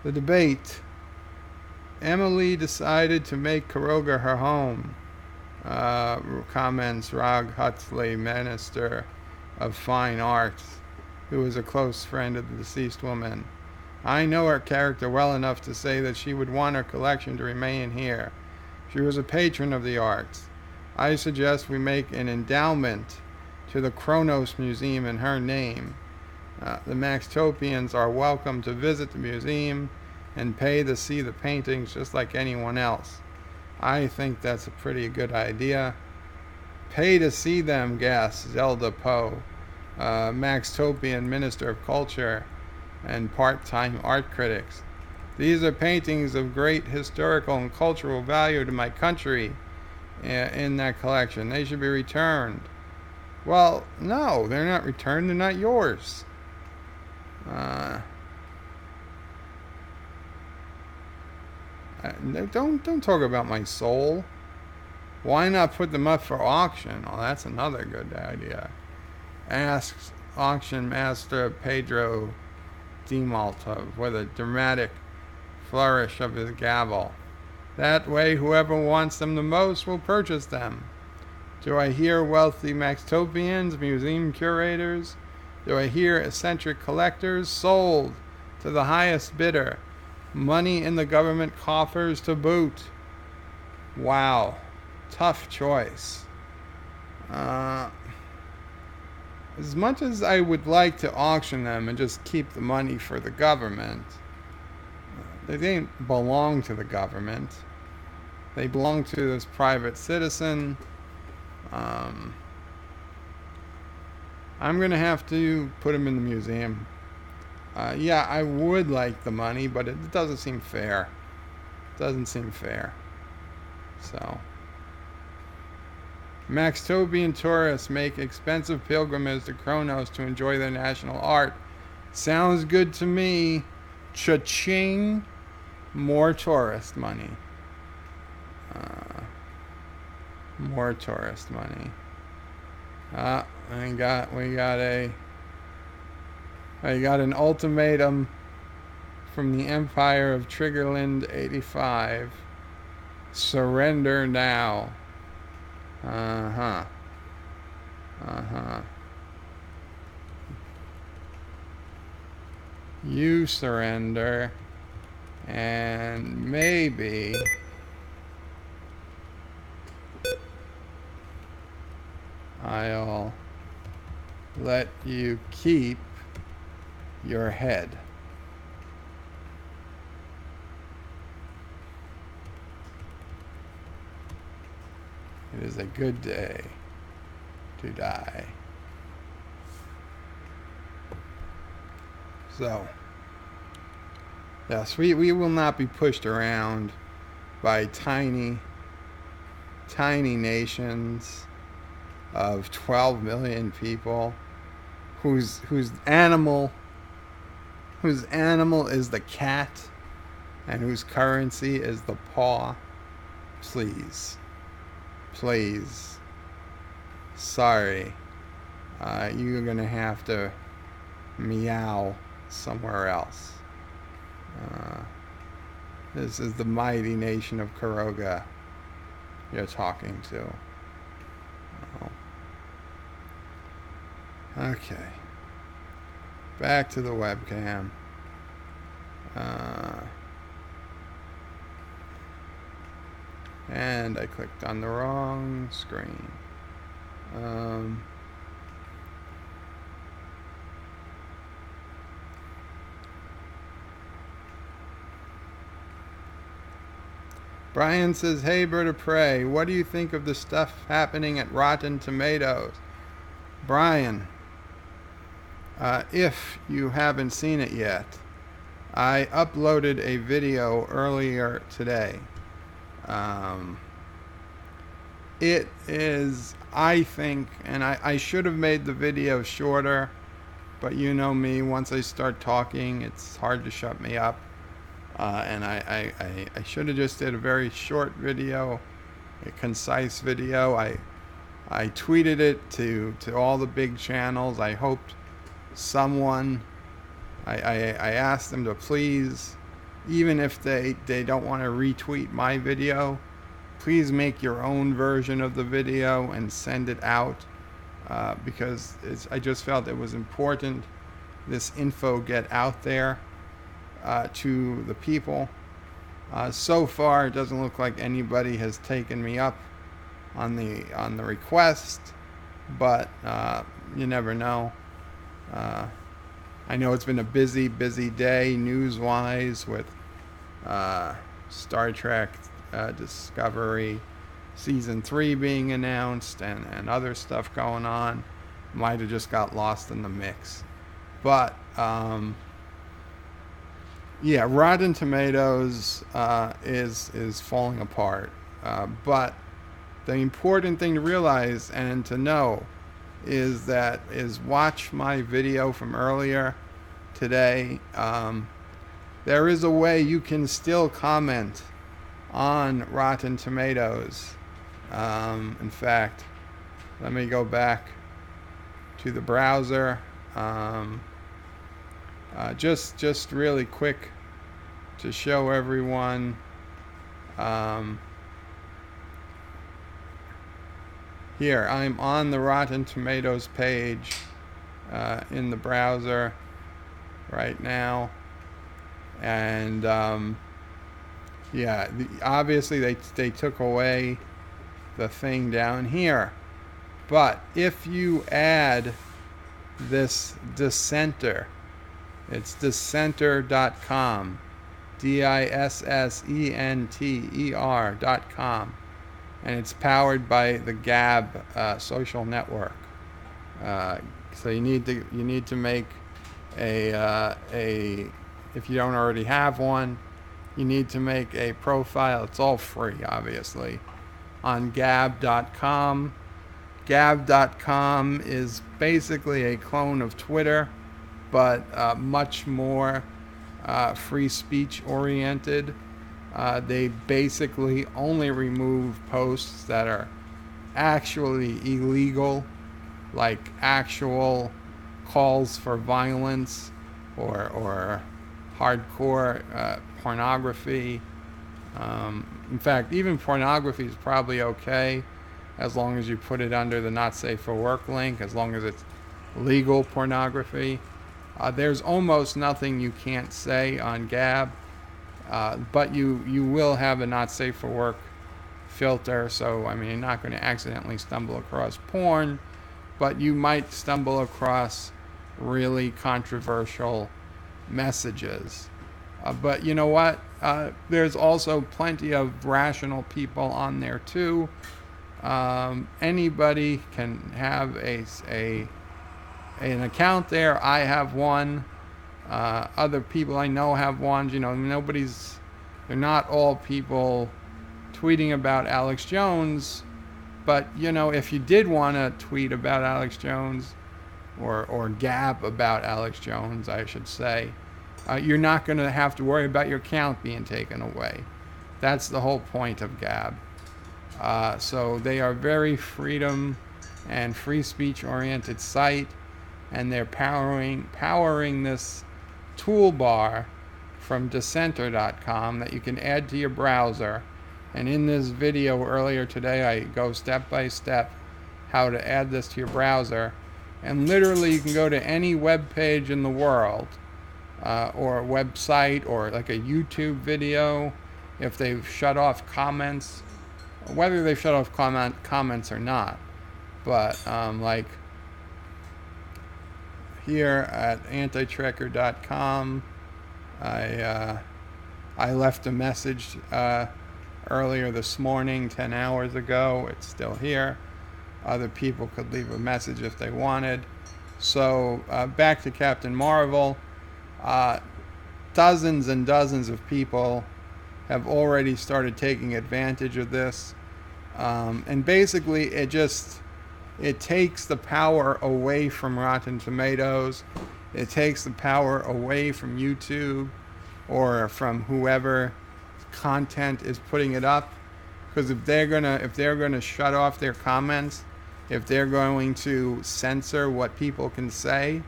Speaker 1: debate. Emily decided to make Karoga her home, comments Rag Huxley, Minister of Fine Arts, who was a close friend of the deceased woman. I know her character well enough to say that she would want her collection to remain here. She was a patron of the arts. I suggest we make an endowment to the Kronos Museum in her name. The Maxtopians are welcome to visit the museum and pay to see the paintings just like anyone else. I think that's a pretty good idea. Pay to see them, gasps Zelda Poe, Maxtopian Minister of Culture and part-time art critics. These are paintings of great historical and cultural value to my country. in that collection. They should be returned. Well, no, they're not returned. They're not yours. Don't talk about my soul. Why not put them up for auction? Oh, that's another good idea. Asks auction master Pedro Demalto with a dramatic flourish of his gavel. That way, whoever wants them the most will purchase them. Do I hear wealthy Maxtopians, museum curators? Do I hear eccentric collectors? Sold to the highest bidder. Money in the government coffers to boot. Wow. Tough choice. As much as I would like to auction them and just keep the money for the government, they didn't belong to the government. They belong to this private citizen. I'm going to have to put them in the museum. Yeah, I would like the money, but it doesn't seem fair. Doesn't seem fair. So, Maxtopian tourists make expensive pilgrimage to Kronos to enjoy their national art. Sounds good to me. Cha-ching. More tourist money. More tourist money. I got an ultimatum from the Empire of Triggerland 85. Surrender now. You surrender, and maybe I'll let you keep your head. It is a good day to die. So, yes, we will not be pushed around by tiny nations of 12 million people whose animal is the cat and whose currency is the paw. Please. Sorry. You're going to have to meow somewhere else. This is the mighty nation of Kuroga you're talking to. Oh. Okay. Back to the webcam. And I clicked on the wrong screen. Brian says, hey, Bird of Prey, what do you think of the stuff happening at Rotten Tomatoes? Brian, if you haven't seen it yet, I uploaded a video earlier today. It is, I think, and I should have made the video shorter, but you know me, once I start talking, it's hard to shut me up. And I should have just did a very short video, a concise video. I tweeted it to all the big channels. I hoped someone, I asked them to please, even if they don't want to retweet my video, please make your own version of the video and send it out, because I just felt it was important this info get out there to the people. So far, it doesn't look like anybody has taken me up on the request, but you never know. I know it's been a busy day news-wise with Star Trek Discovery Season 3 being announced and other stuff going on. Might have just got lost in the mix. But yeah, Rotten Tomatoes is falling apart. But the important thing to realize and to know is watch my video from earlier today. There is a way you can still comment on Rotten Tomatoes. In fact, let me go back to the browser. Just really quick to show everyone. Here, I'm on the Rotten Tomatoes page in the browser right now, and yeah, obviously they took away the thing down here, but if you add this dissenter, it's dissenter.com, dissenter.com, and it's powered by the Gab social network. So you need to make a if you don't already have one, you need to make a profile. It's all free, obviously, on Gab.com. Gab.com is basically a clone of Twitter, but much more free speech oriented. They basically only remove posts that are actually illegal, like actual calls for violence or hardcore pornography. In fact, even pornography is probably okay as long as you put it under the not safe for work link, as long as it's legal pornography. There's almost nothing you can't say on Gab, but you will have a not safe for work filter. So, I mean, you're not going to accidentally stumble across porn, but you might stumble across really controversial messages. But you know what? There's also plenty of rational people on there too. Anybody can have an account there. I have one. Other people I know have one. You know, they're not all people tweeting about Alex Jones. But, you know, if you did want to tweet about Alex Jones, or gab about Alex Jones, I should say, you're not going to have to worry about your account being taken away. That's the whole point of Gab. So they are very freedom and free speech oriented site, and they're powering this toolbar from dissenter.com that you can add to your browser. And in this video earlier today, I go step by step how to add this to your browser. And literally you can go to any web page in the world, or a website, or like a YouTube video, if they've shut off comments, whether they've shut off comments or not. But like here at antitracker.com, I left a message earlier this morning, 10 hours ago. It's still here. Other people could leave a message if they wanted. So back to Captain Marvel. Dozens and dozens of people have already started taking advantage of this. And basically it takes the power away from Rotten Tomatoes. It takes the power away from YouTube or from whoever content is putting it up. Because if they're gonna shut off their comments, if they're going to censor what people can say,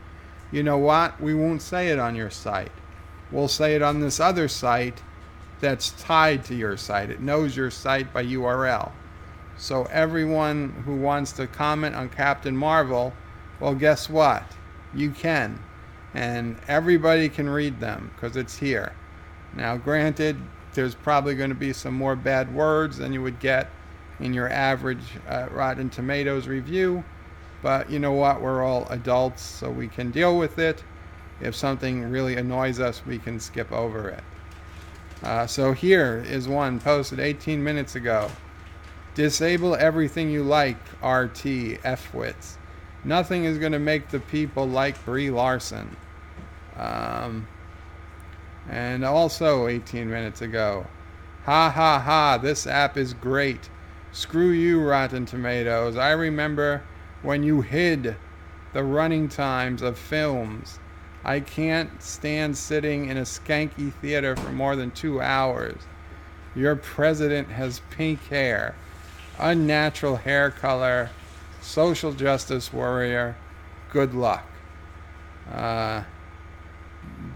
Speaker 1: you know what? We won't say it on your site. We'll say it on this other site that's tied to your site. It knows your site by URL. So everyone who wants to comment on Captain Marvel, well, guess what? You can. And everybody can read them because it's here. Now, granted, there's probably going to be some more bad words than you would get in your average Rotten Tomatoes review. But you know what? We're all adults, so we can deal with it. If something really annoys us, we can skip over it. So here is one posted 18 minutes ago. Disable everything you like, RT, F-wits. Nothing is going to make the people like Brie Larson. And also 18 minutes ago. Ha ha ha, this app is great. Screw you, Rotten Tomatoes. I remember when you hid the running times of films. I can't stand sitting in a skanky theater for more than 2 hours. Your president has pink hair, unnatural hair color, social justice warrior. Good luck. Uh,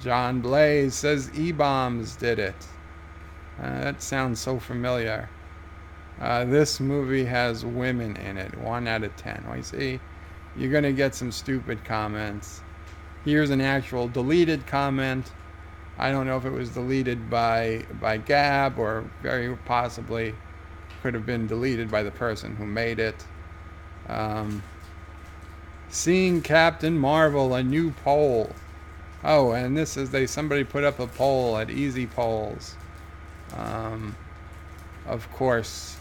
Speaker 1: John Blaze says E-bombs did it. That sounds so familiar. This movie has women in it. 1 out of 10. Well, you see, you're going to get some stupid comments. Here's an actual deleted comment. I don't know if it was deleted by Gab, or very possibly could have been deleted by the person who made it. Seeing Captain Marvel, a new poll. Oh, and this is somebody put up a poll at Easy Polls. Of course,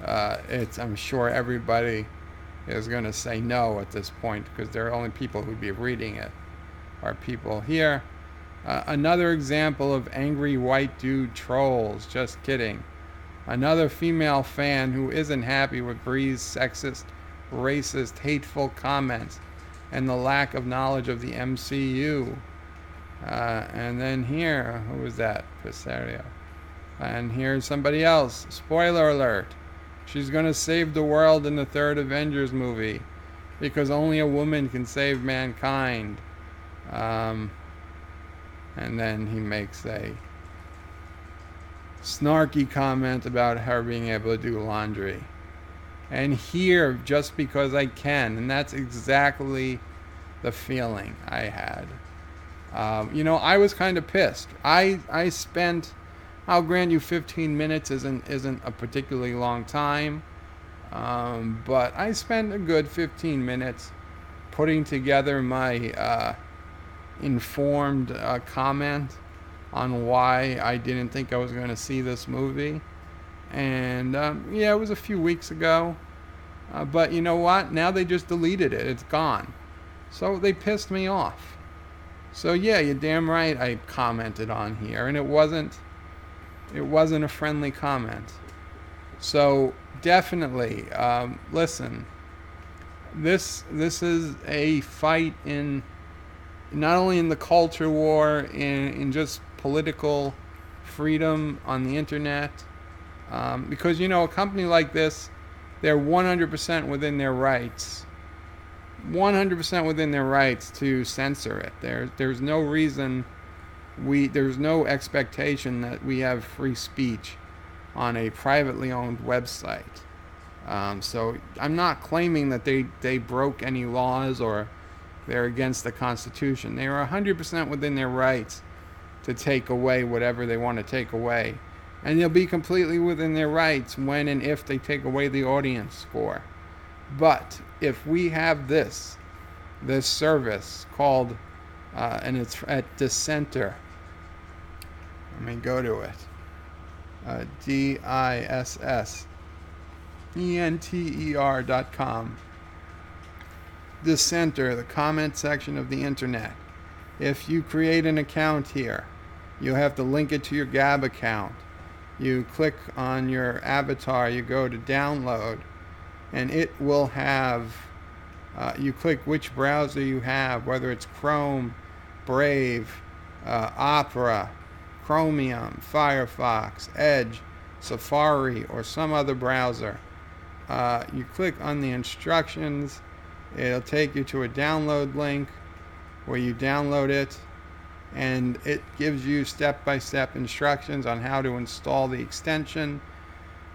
Speaker 1: I'm sure everybody is going to say no at this point, because they're only people who'd be reading it are people here. Another example of angry white dude trolls. Just kidding. Another female fan who isn't happy with Bree's sexist, racist, hateful comments and the lack of knowledge of the MCU. And then here, who was that? Pisario. And here's somebody else. Spoiler alert. She's going to save the world in the third Avengers movie, because only a woman can save mankind. And then he makes a snarky comment about her being able to do laundry. And here, just because I can. And that's exactly the feeling I had. I was kind of pissed. I spent, I'll grant you 15 minutes isn't a particularly long time. But I spent a good 15 minutes putting together my informed comment on why I didn't think I was going to see this movie. And yeah, it was a few weeks ago. But you know what? Now they just deleted it. It's gone. So they pissed me off. So yeah, you're damn right I commented on here. And it wasn't a friendly comment. So definitely, listen, this is a fight in not only in the culture war, in just political freedom on the internet. Because, a company like this, they're 100% within their rights. 100% within their rights to censor it. There's no reason, there's no expectation that we have free speech on a privately owned website. So I'm not claiming that they broke any laws or they're against the Constitution. They are 100% within their rights to take away whatever they want to take away. And they'll be completely within their rights when and if they take away the audience score. But if we have this service called, and it's at Dissenter. Let me go to it. DISSENTER.com. Dissenter, the comment section of the internet. If you create an account here, you have to link it to your Gab account. You click on your avatar, you go to download, and it will have, you click which browser you have, whether it's Chrome, Brave, Opera, Chromium, Firefox, Edge, Safari, or some other browser. You click on the instructions. It'll take you to a download link where you download it, and it gives you step-by-step instructions on how to install the extension,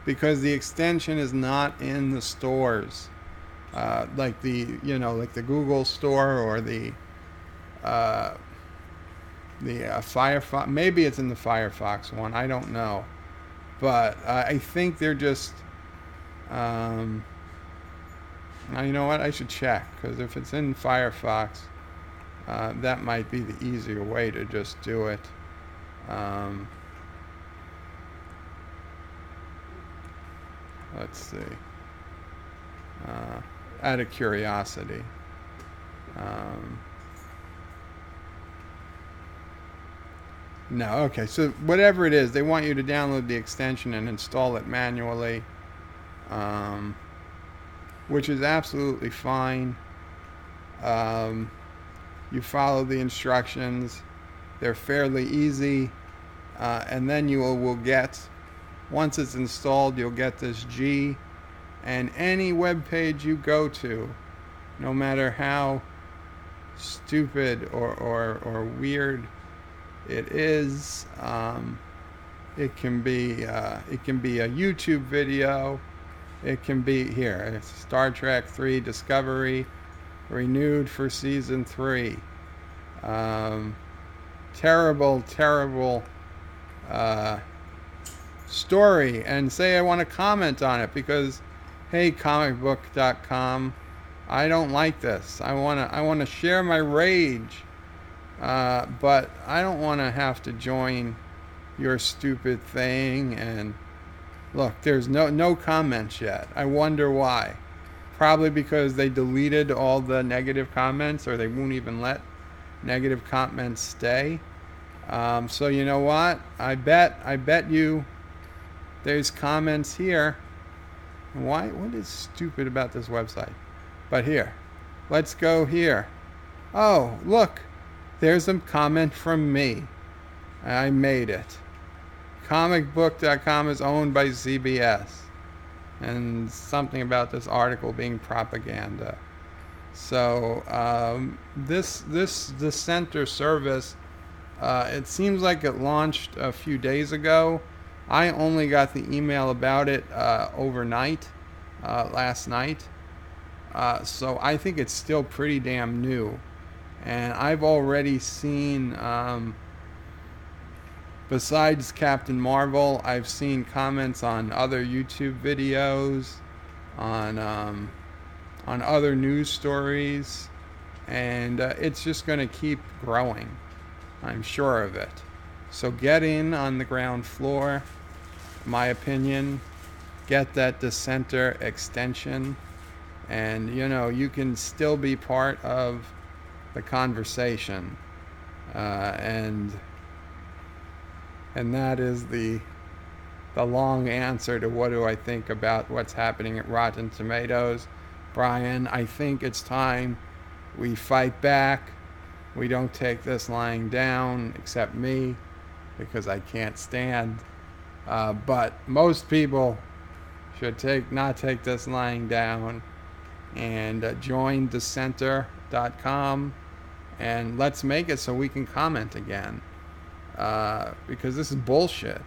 Speaker 1: because the extension is not in the stores, like the Google store or the Firefox. Maybe it's in the Firefox one. I don't know, but I think they're just. Now, you know what? I should check, because if it's in Firefox, that might be the easier way to just do it. Let's see. Out of curiosity. No, okay. So whatever it is, they want you to download the extension and install it manually. which is absolutely fine. You follow the instructions. They're fairly easy. And then you will get, once it's installed, you'll get this G. And any web page you go to, no matter how stupid or weird it is, it can be a YouTube video. It can be here, Star Trek 3 Discovery renewed for season 3. Terrible story, and say I want to comment on it because, hey, comicbook.com, I don't like this. I want to share my rage, but I don't want to have to join your stupid thing. And look, there's no comments yet. I wonder why. Probably because they deleted all the negative comments, or they won't even let negative comments stay. So you know what? I bet you there's comments here. Why? What is stupid about this website? But here, let's go here. Oh, look, there's a comment from me. I made it. Comicbook.com is owned by CBS, and something about this article being propaganda. So this Dissenter service, it seems like it launched a few days ago. I only got the email about it overnight, last night. So I think it's still pretty damn new. And I've already seen, besides Captain Marvel, I've seen comments on other YouTube videos, on other news stories, and it's just going to keep growing. I'm sure of it. So get in on the ground floor, my opinion. Get that Dissenter extension, and you can still be part of the conversation, and that is the long answer to what do I think about what's happening at Rotten Tomatoes. Brian, I think it's time we fight back. We don't take this lying down, except me, because I can't stand. But most people should not take this lying down, and join Dissenter.com, and let's make it so we can comment again, because this is bullshit.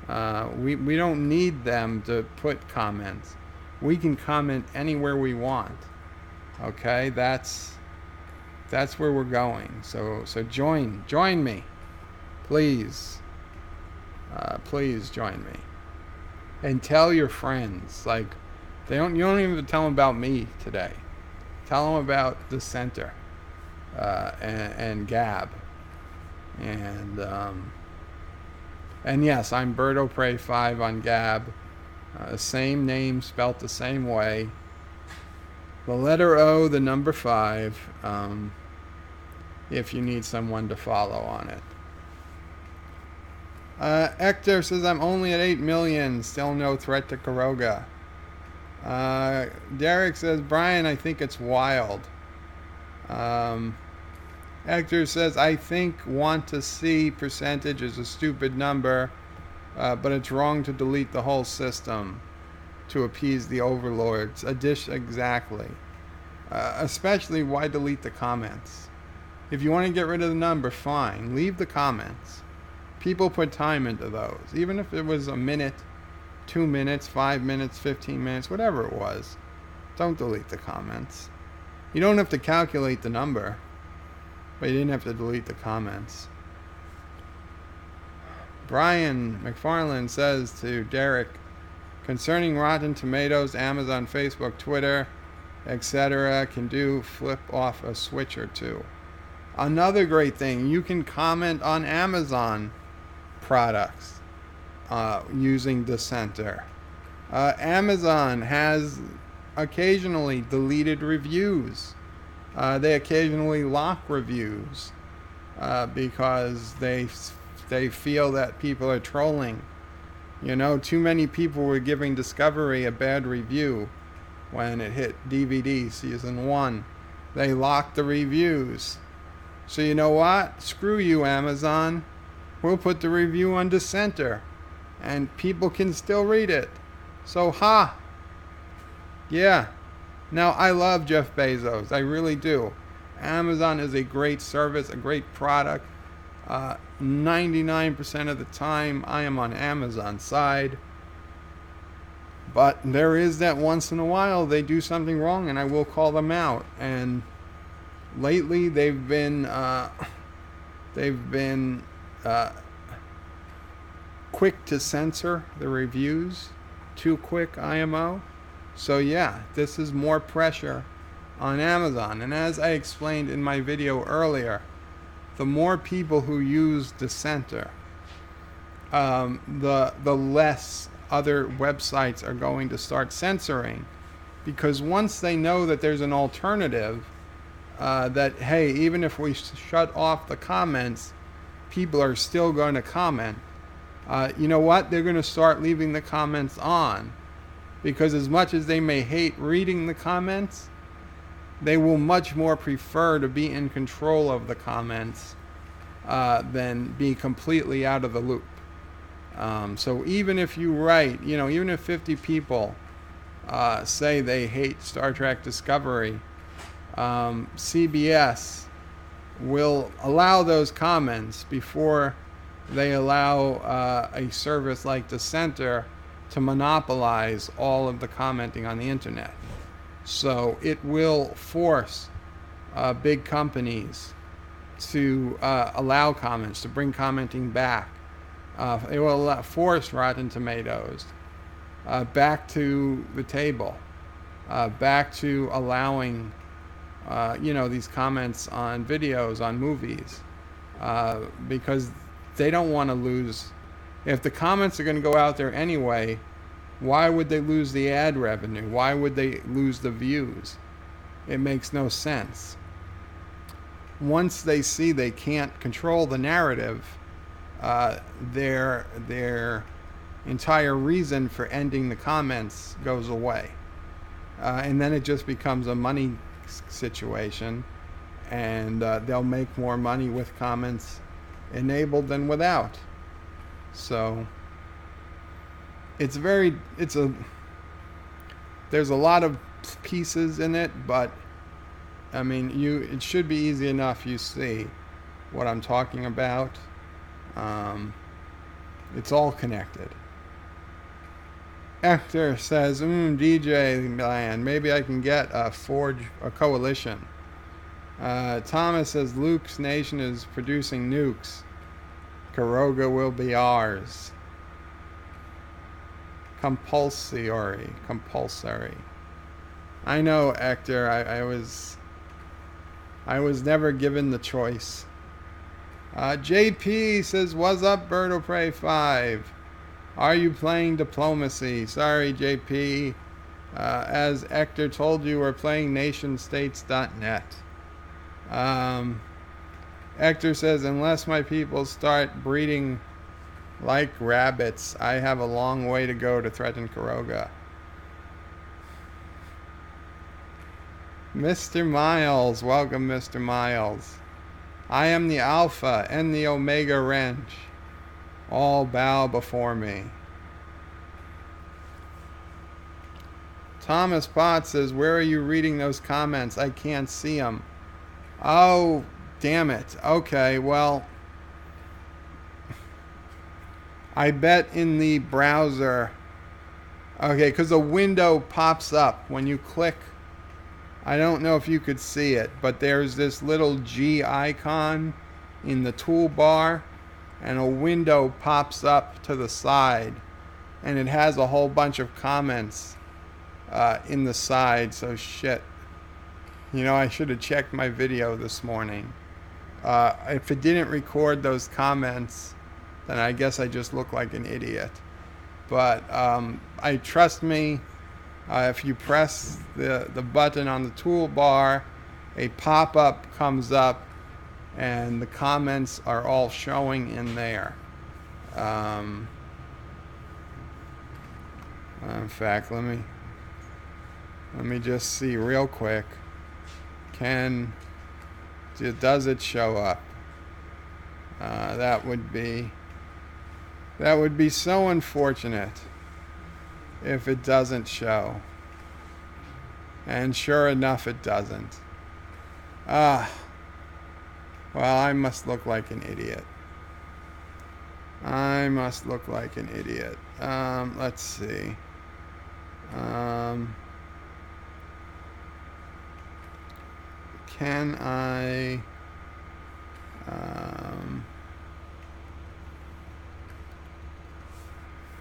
Speaker 1: We don't need them to put comments. We can comment anywhere we want. Okay, that's where we're going. So join me, please. Please join me, and tell your friends. Like, you don't even tell them about me today. Tell them about Dissenter, and Gab, and yes, I'm Birdo Prey 5 on Gab. Same name spelt the same way. The letter O, the number 5. If you need someone to follow on it. Hector says, I'm only at 8 million. Still no threat to Karoga. Derek says, Brian, I think it's wild. Hector says, I think want to see percentage is a stupid number, but it's wrong to delete the whole system to appease the overlords. Exactly. Especially, why delete the comments? If you want to get rid of the number, fine. Leave the comments. People put time into those. Even if it was a minute, 2 minutes, 5 minutes, 15 minutes, whatever it was. Don't delete the comments. You don't have to calculate the number, but you didn't have to delete the comments. Brian McFarland says to Derek, concerning Rotten Tomatoes, Amazon, Facebook, Twitter, etc., can do flip off a switch or two. Another great thing, you can comment on Amazon products using Dissenter. Amazon has occasionally deleted reviews. They occasionally lock reviews because they feel that people are trolling You know, too many people were giving Discovery a bad review when it hit DVD season 1. They locked the reviews. So you know what? Screw you, Amazon. We'll put the review on Dissenter, and people can still read it. So, yeah. Now, I love Jeff Bezos. I really do. Amazon is a great service, a great product. 99% of the time, I am on Amazon's side. But there is that once in a while they do something wrong, and I will call them out. And lately, they've been quick to censor the reviews. Too quick, IMO. So yeah, this is more pressure on Amazon. And as I explained in my video earlier, the more people who use Dissenter, the less other websites are going to start censoring, because once they know that there's an alternative, that hey, even if we shut off the comments, people are still going to comment. You know what? They're going to start leaving the comments on, because as much as they may hate reading the comments, they will much more prefer to be in control of the comments than be completely out of the loop. So even if you write, you know, even if 50 people say they hate Star Trek Discovery, CBS will allow those comments before they allow a service like Dissenter to monopolize all of the commenting on the internet. So it will force big companies to allow comments, to bring commenting back. It will force Rotten Tomatoes back to the table, back to allowing you know, these comments on videos, on movies, because they don't want to lose. If the comments are going to go out there anyway, why would they lose the ad revenue? Why would they lose the views? It makes no sense. Once they see they can't control the narrative, their entire reason for ending the comments goes away. And then it just becomes a money situation, and they'll make more money with comments enabled than without. So there's a lot of pieces in it, but I mean, it should be easy enough. You see what I'm talking about. It's all connected. Hector says, DJ land, maybe I can get a coalition. Thomas says, Luke's nation is producing nukes. Karoga will be ours. Compulsory. I know, Hector. I was never given the choice. JP says, what's up, Bird of Prey 5? Are you playing diplomacy? Sorry, JP. As Hector told you, we're playing nationstates.net. Hector says, unless my people start breeding like rabbits, I have a long way to go to threaten Karoga. Mr. Miles, welcome, Mr. Miles. I am the Alpha and the Omega Wrench. All bow before me. Thomas Potts says, where are you reading those comments? I can't see them. Oh, damn it. Okay, well, I bet in the browser. Okay, because a window pops up when you click. I don't know if you could see it, but there's this little G icon in the toolbar, and a window pops up to the side, and it has a whole bunch of comments in the side. So shit, you know, I should have checked my video this morning. If it didn't record those comments, then I guess I just look like an idiot. But trust me, if you press the button on the toolbar, a pop-up comes up, and the comments are all showing in there. In fact, let me just see real quick. Does it show up? That would be so unfortunate if it doesn't show. And sure enough, it doesn't. Well, I must look like an idiot. Let's see. Can I...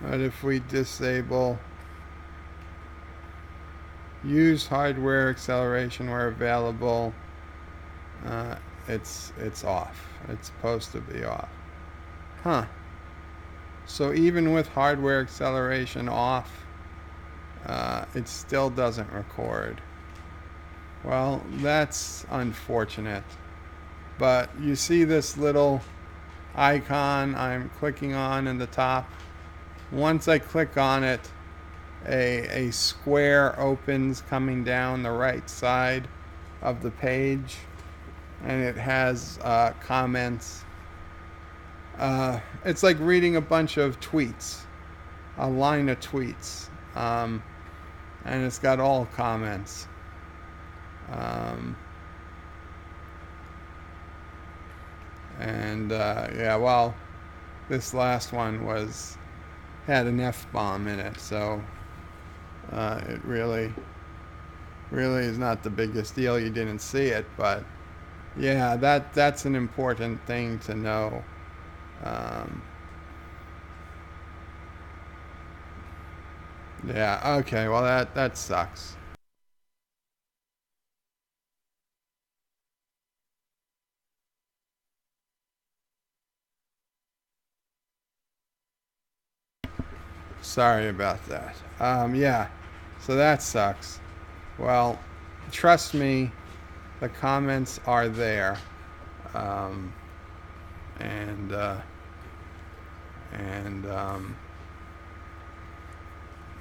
Speaker 1: What if we disable use hardware acceleration where available? It's off. It's supposed to be off. Huh. So even with hardware acceleration off, it still doesn't record. Well, that's unfortunate. But you see this little icon I'm clicking on in the top? Once I click on it, a square opens coming down the right side of the page, and it has comments. It's like reading a bunch of tweets, a line of tweets, and it's got all comments. Yeah, well, this last one had an F-bomb in it, so it really is not the biggest deal. You didn't see it, but yeah, that's an important thing to know. Yeah, okay, well that sucks. Sorry about that. Yeah, so that sucks. Well, trust me, the comments are there.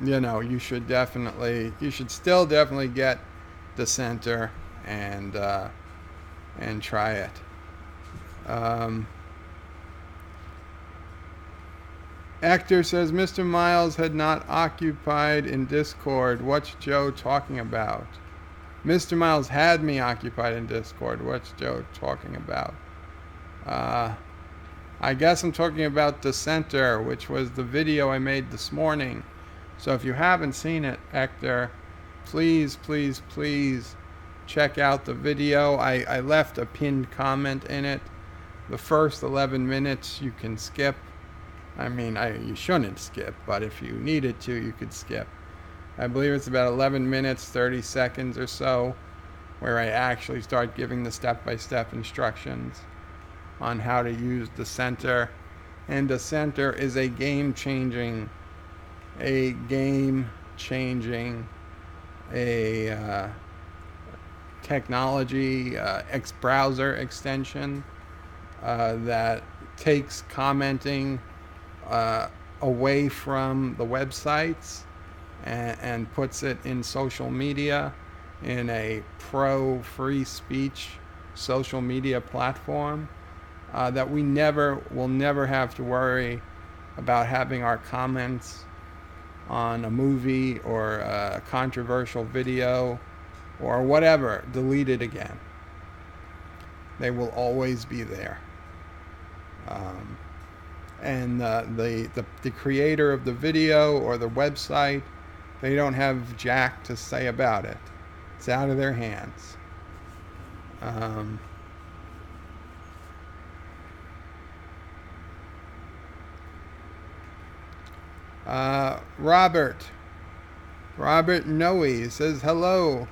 Speaker 1: You should still definitely get the center and try it. Actor says Mr. Miles had not occupied in Discord. What's Joe talking about? Mr. Miles had me occupied in Discord. What's Joe talking about? I guess I'm talking about the center, which was the video I made this morning. So if you haven't seen it, Hector, please check out the video. I left a pinned comment in it. The first 11 minutes you can skip. I mean, you shouldn't skip, but if you needed to, you could skip. I believe it's about 11 minutes, 30 seconds or so, where I actually start giving the step-by-step instructions on how to use the center. And the center is a game-changing technology browser extension that takes commenting away from the websites and puts it in social media, in a pro free speech social media platform, that we will never have to worry about having our comments on a movie or a controversial video or whatever deleted again. They will always be there. And the creator of the video or the website, they don't have jack to say about it. It's out of their hands. Robert Noe says, hello,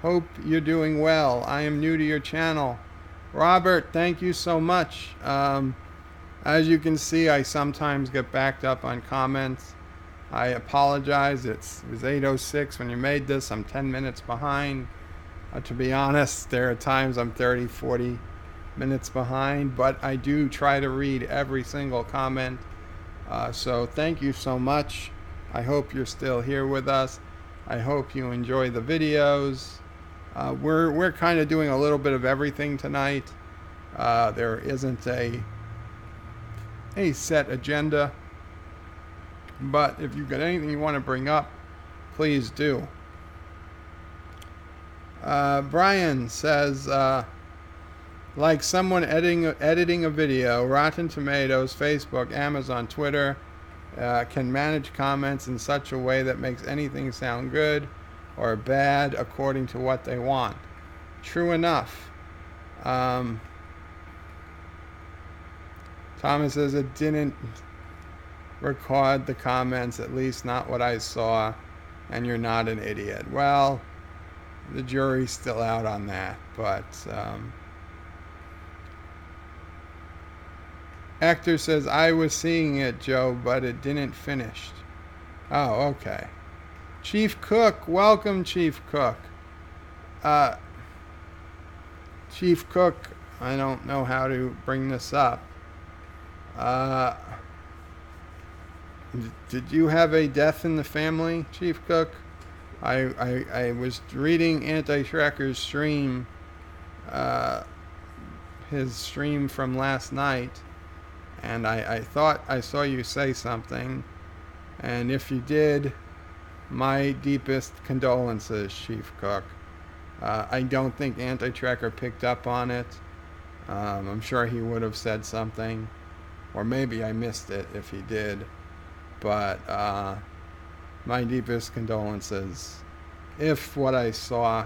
Speaker 1: hope you're doing well. I am new to your channel. Robert, thank you so much. As you can see, I sometimes get backed up on comments. I apologize. It was 8:06 when you made this. I'm 10 minutes behind. To be honest, there are times I'm 30, 40 minutes behind, but I do try to read every single comment. So thank you so much. I hope you're still here with us. I hope you enjoy the videos. We're kind of doing a little bit of everything tonight. There isn't a set agenda, but if you've got anything you want to bring up, please do. Brian says, like someone editing a video, Rotten Tomatoes, Facebook, Amazon, Twitter can manage comments in such a way that makes anything sound good or bad according to what they want. True enough. Thomas says it didn't record the comments, at least not what I saw, and you're not an idiot. Well, the jury's still out on that, but Hector says, I was seeing it, Joe, but it didn't finish. Oh, okay. Chief Cook, welcome, Chief Cook. Chief Cook, I don't know how to bring this up. Did you have a death in the family, Chief Cook? I was reading Anti-Tracker's stream, his stream from last night, and I thought I saw you say something, and if you did, my deepest condolences, Chief Cook. I don't think Anti-Tracker picked up on it. I'm sure he would have said something, or maybe I missed it if he did, but my deepest condolences if what I saw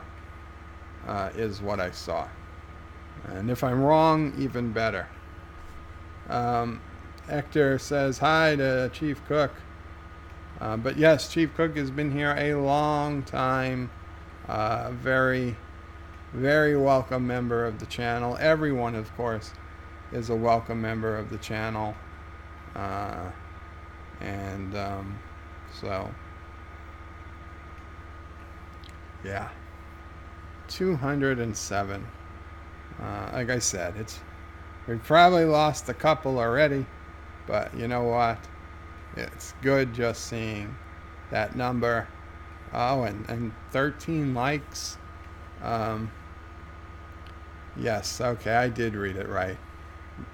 Speaker 1: is what I saw. And if I'm wrong, even better. Hector says hi to Chief Cook. But yes, Chief Cook has been here a long time. Very, very welcome member of the channel. Everyone, of course, is a welcome member of the channel. So, yeah, 207. Like I said, we've probably lost a couple already, but you know what? It's good just seeing that number. Oh, and 13 likes. Yes, okay, I did read it right.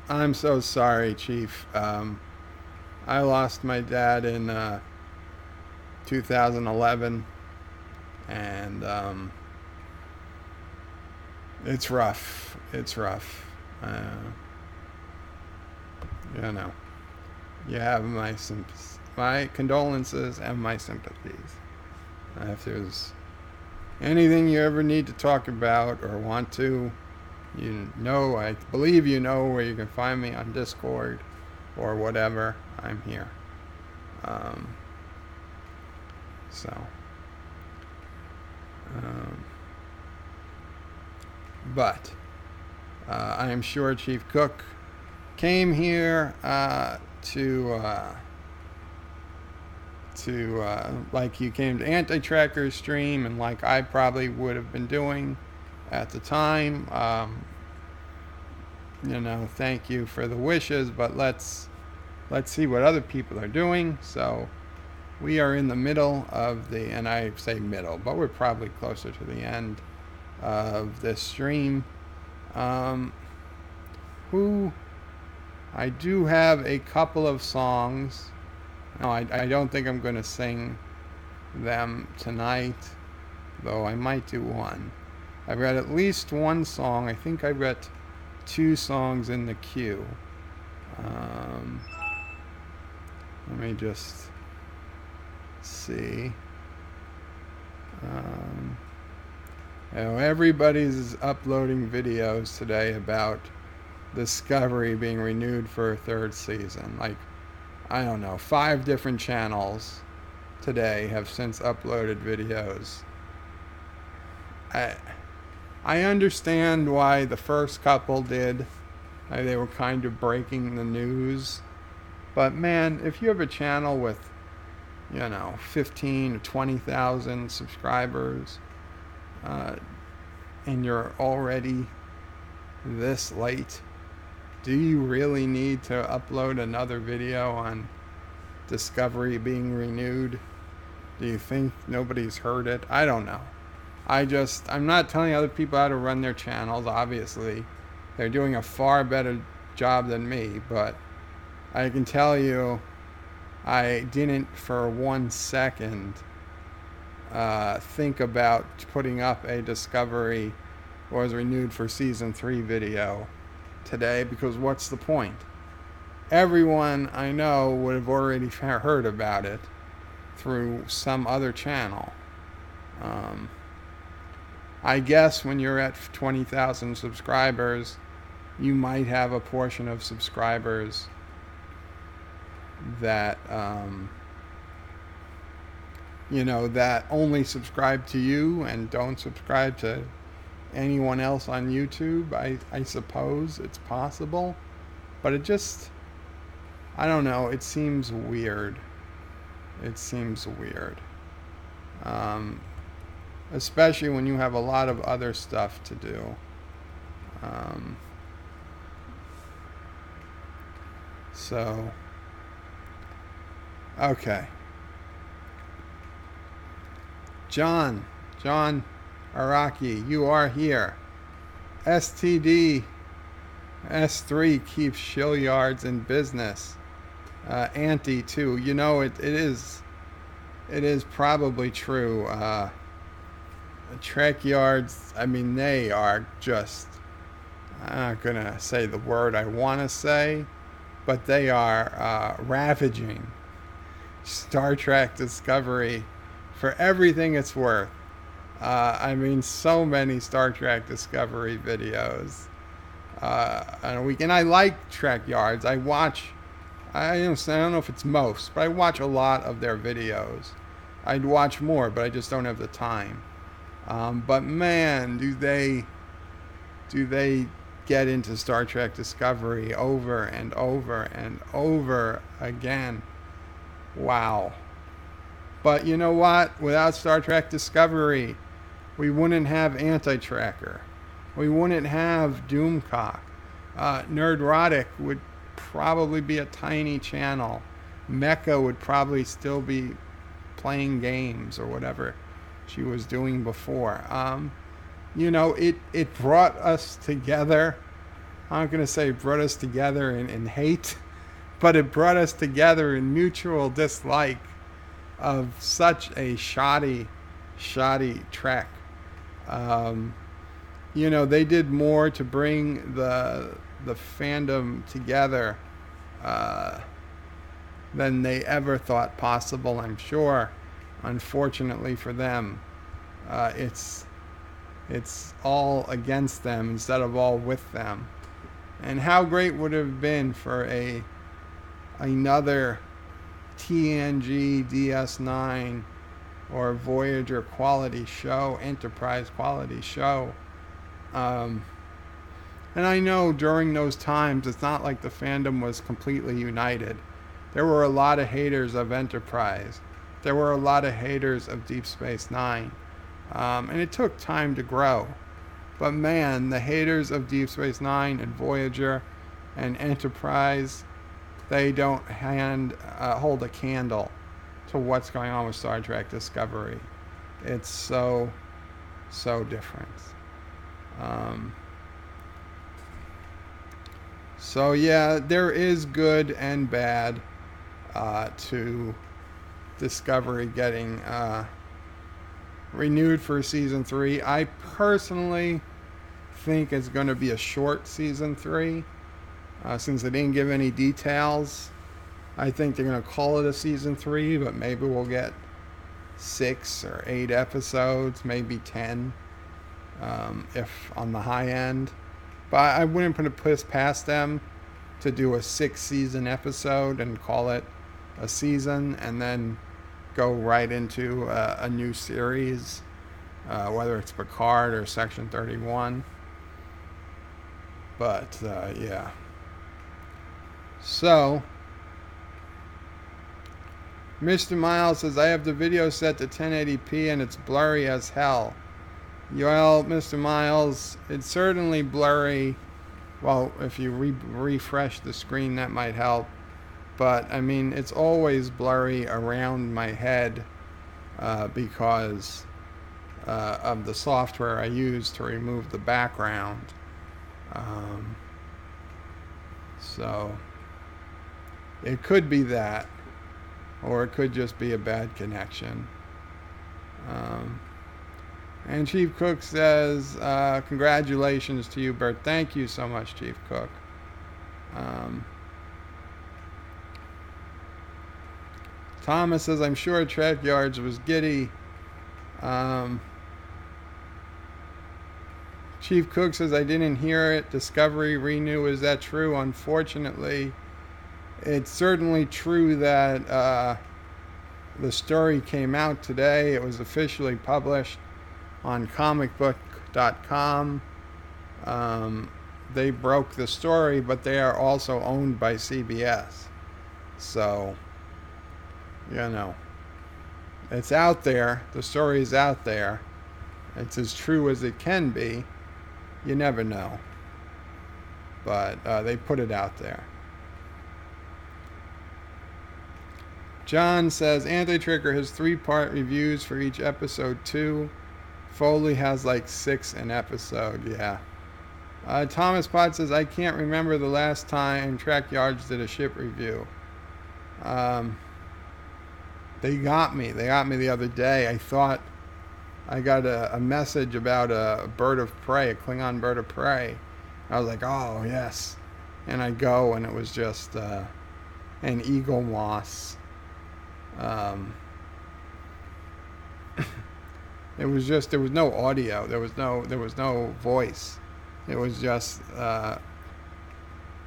Speaker 1: I'm so sorry, Chief. I lost my dad in 2011, and it's rough. It's rough. You know, you have my condolences and my sympathies. If there's anything you ever need to talk about or want to, I believe you know where you can find me on Discord or whatever. I'm here. But I am sure Chief Cook came here like you came to Anti-Tracker's stream, and like I probably would have been doing at the time. Thank you for the wishes, but let's see what other people are doing. So we are in the middle of and I say middle, but we're probably closer to the end of this stream. I do have a couple of songs. No, I don't think I'm going to sing them tonight, though I might do one. I've got at least one song. I think I've got 2 songs in the queue. Let me just see. Everybody's uploading videos today about Discovery being renewed for a 3rd season. Like, I don't know, 5 different channels today have since uploaded videos. I understand why the first couple did. They were kind of breaking the news. But man, if you have a channel with, 15 or 20,000 subscribers, and you're already this late, do you really need to upload another video on Discovery being renewed? Do you think nobody's heard it? I don't know. I'm not telling other people how to run their channels, obviously. They're doing a far better job than me, but I can tell you I didn't for 1 second think about putting up a Discovery was renewed for season 3 video today, because what's the point? Everyone I know would have already heard about it through some other channel. I guess when you're at 20,000 subscribers, you might have a portion of subscribers that that only subscribe to you and don't subscribe to anyone else on YouTube. I suppose it's possible, but it just, I don't know, it seems weird. It seems weird. Especially when you have a lot of other stuff to do. Okay. John Araki, you are here. STD S3 keeps shill yards in business. Anti too. It is probably true. Track yards, I mean, they are just, I'm not gonna say the word I want to say, but they are ravaging Star Trek Discovery for everything it's worth. I mean, so many Star Trek Discovery videos on a week. And I like track yards. I don't know if it's most, but I watch a lot of their videos. I'd watch more, but I just don't have the time. But man, do they get into Star Trek Discovery over and over and over again. Wow. But you know what? Without Star Trek Discovery, we wouldn't have Anti-Tracker. We wouldn't have Doomcock. Nerdrotic would probably be a tiny channel. Mecha would probably still be playing games or whatever she was doing before. It brought us together. I'm going to say brought us together in hate, but it brought us together in mutual dislike of such a shoddy Trek. They did more to bring the fandom together than they ever thought possible, I'm sure. Unfortunately for them, it's all against them instead of all with them. And how great would it have been for another TNG DS9 or Voyager quality show, Enterprise quality show. And I know during those times, it's not like the fandom was completely united. There were a lot of haters of Enterprise. There were a lot of haters of Deep Space Nine. And it took time to grow. But man, the haters of Deep Space Nine and Voyager and Enterprise, they don't hold a candle to what's going on with Star Trek Discovery. It's so different. So yeah, there is good and bad to Discovery getting renewed for season 3. I personally think it's going to be a short season 3, since they didn't give any details. I think they're going to call it a season 3, but maybe we'll get 6 or 8 episodes, maybe 10, if on the high end. But I wouldn't put it past them to do a 6-season episode and call it a season, and then go right into a new series, whether it's Picard or Section 31. But yeah. So Mr. Miles says, I have the video set to 1080p and it's blurry as hell. Well, Mr. Miles, it's certainly blurry. Well, if you refresh the screen, that might help. But I mean, it's always blurry around my head because of the software I use to remove the background. Um, so it could be that, or it could just be a bad connection. Um, and Chief Cook says, congratulations to you, Bert. Thank you so much, Chief Cook. Thomas says, I'm sure Track Yards was giddy. Chief Cook says, I didn't hear it. Discovery Renew, is that true? Unfortunately, it's certainly true that the story came out today. It was officially published on comicbook.com. They broke the story, but they are also owned by CBS. So, you know, it's out there. The story is out there. It's as true as it can be. You never know. But they put it out there. John says, Anti-Trigger has 3-part reviews for each episode 2. Foley has like 6 an episode, yeah. Thomas Potts says, I can't remember the last time Track Yards did a ship review. They got me. They got me the other day. I thought I got a message about a bird of prey, a Klingon bird of prey. I was like, oh, yes. And I go, and it was just an eagle moss. It was just, there was no audio. There was no voice. It was just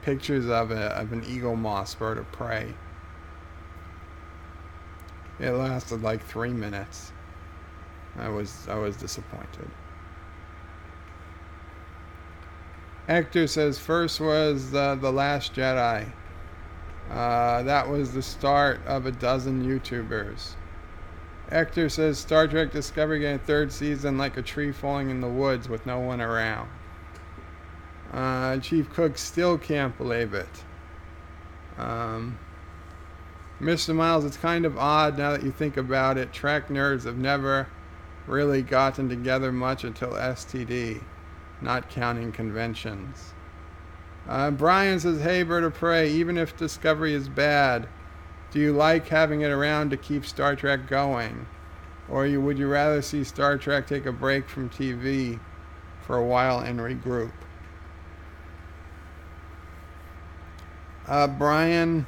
Speaker 1: pictures of an eagle moss bird of prey. It lasted like 3 minutes. I was disappointed. Hector says, first was The Last Jedi. That was the start of a dozen YouTubers. Hector says, Star Trek Discovery getting a 3rd season like a tree falling in the woods with no one around. Chief Cook still can't believe it. Mr. Miles, it's kind of odd now that you think about it. Trek nerds have never really gotten together much until STD, not counting conventions. Brian says, hey, Bird of Prey, even if Discovery is bad, do you like having it around to keep Star Trek going? Or would you rather see Star Trek take a break from TV for a while and regroup? Brian,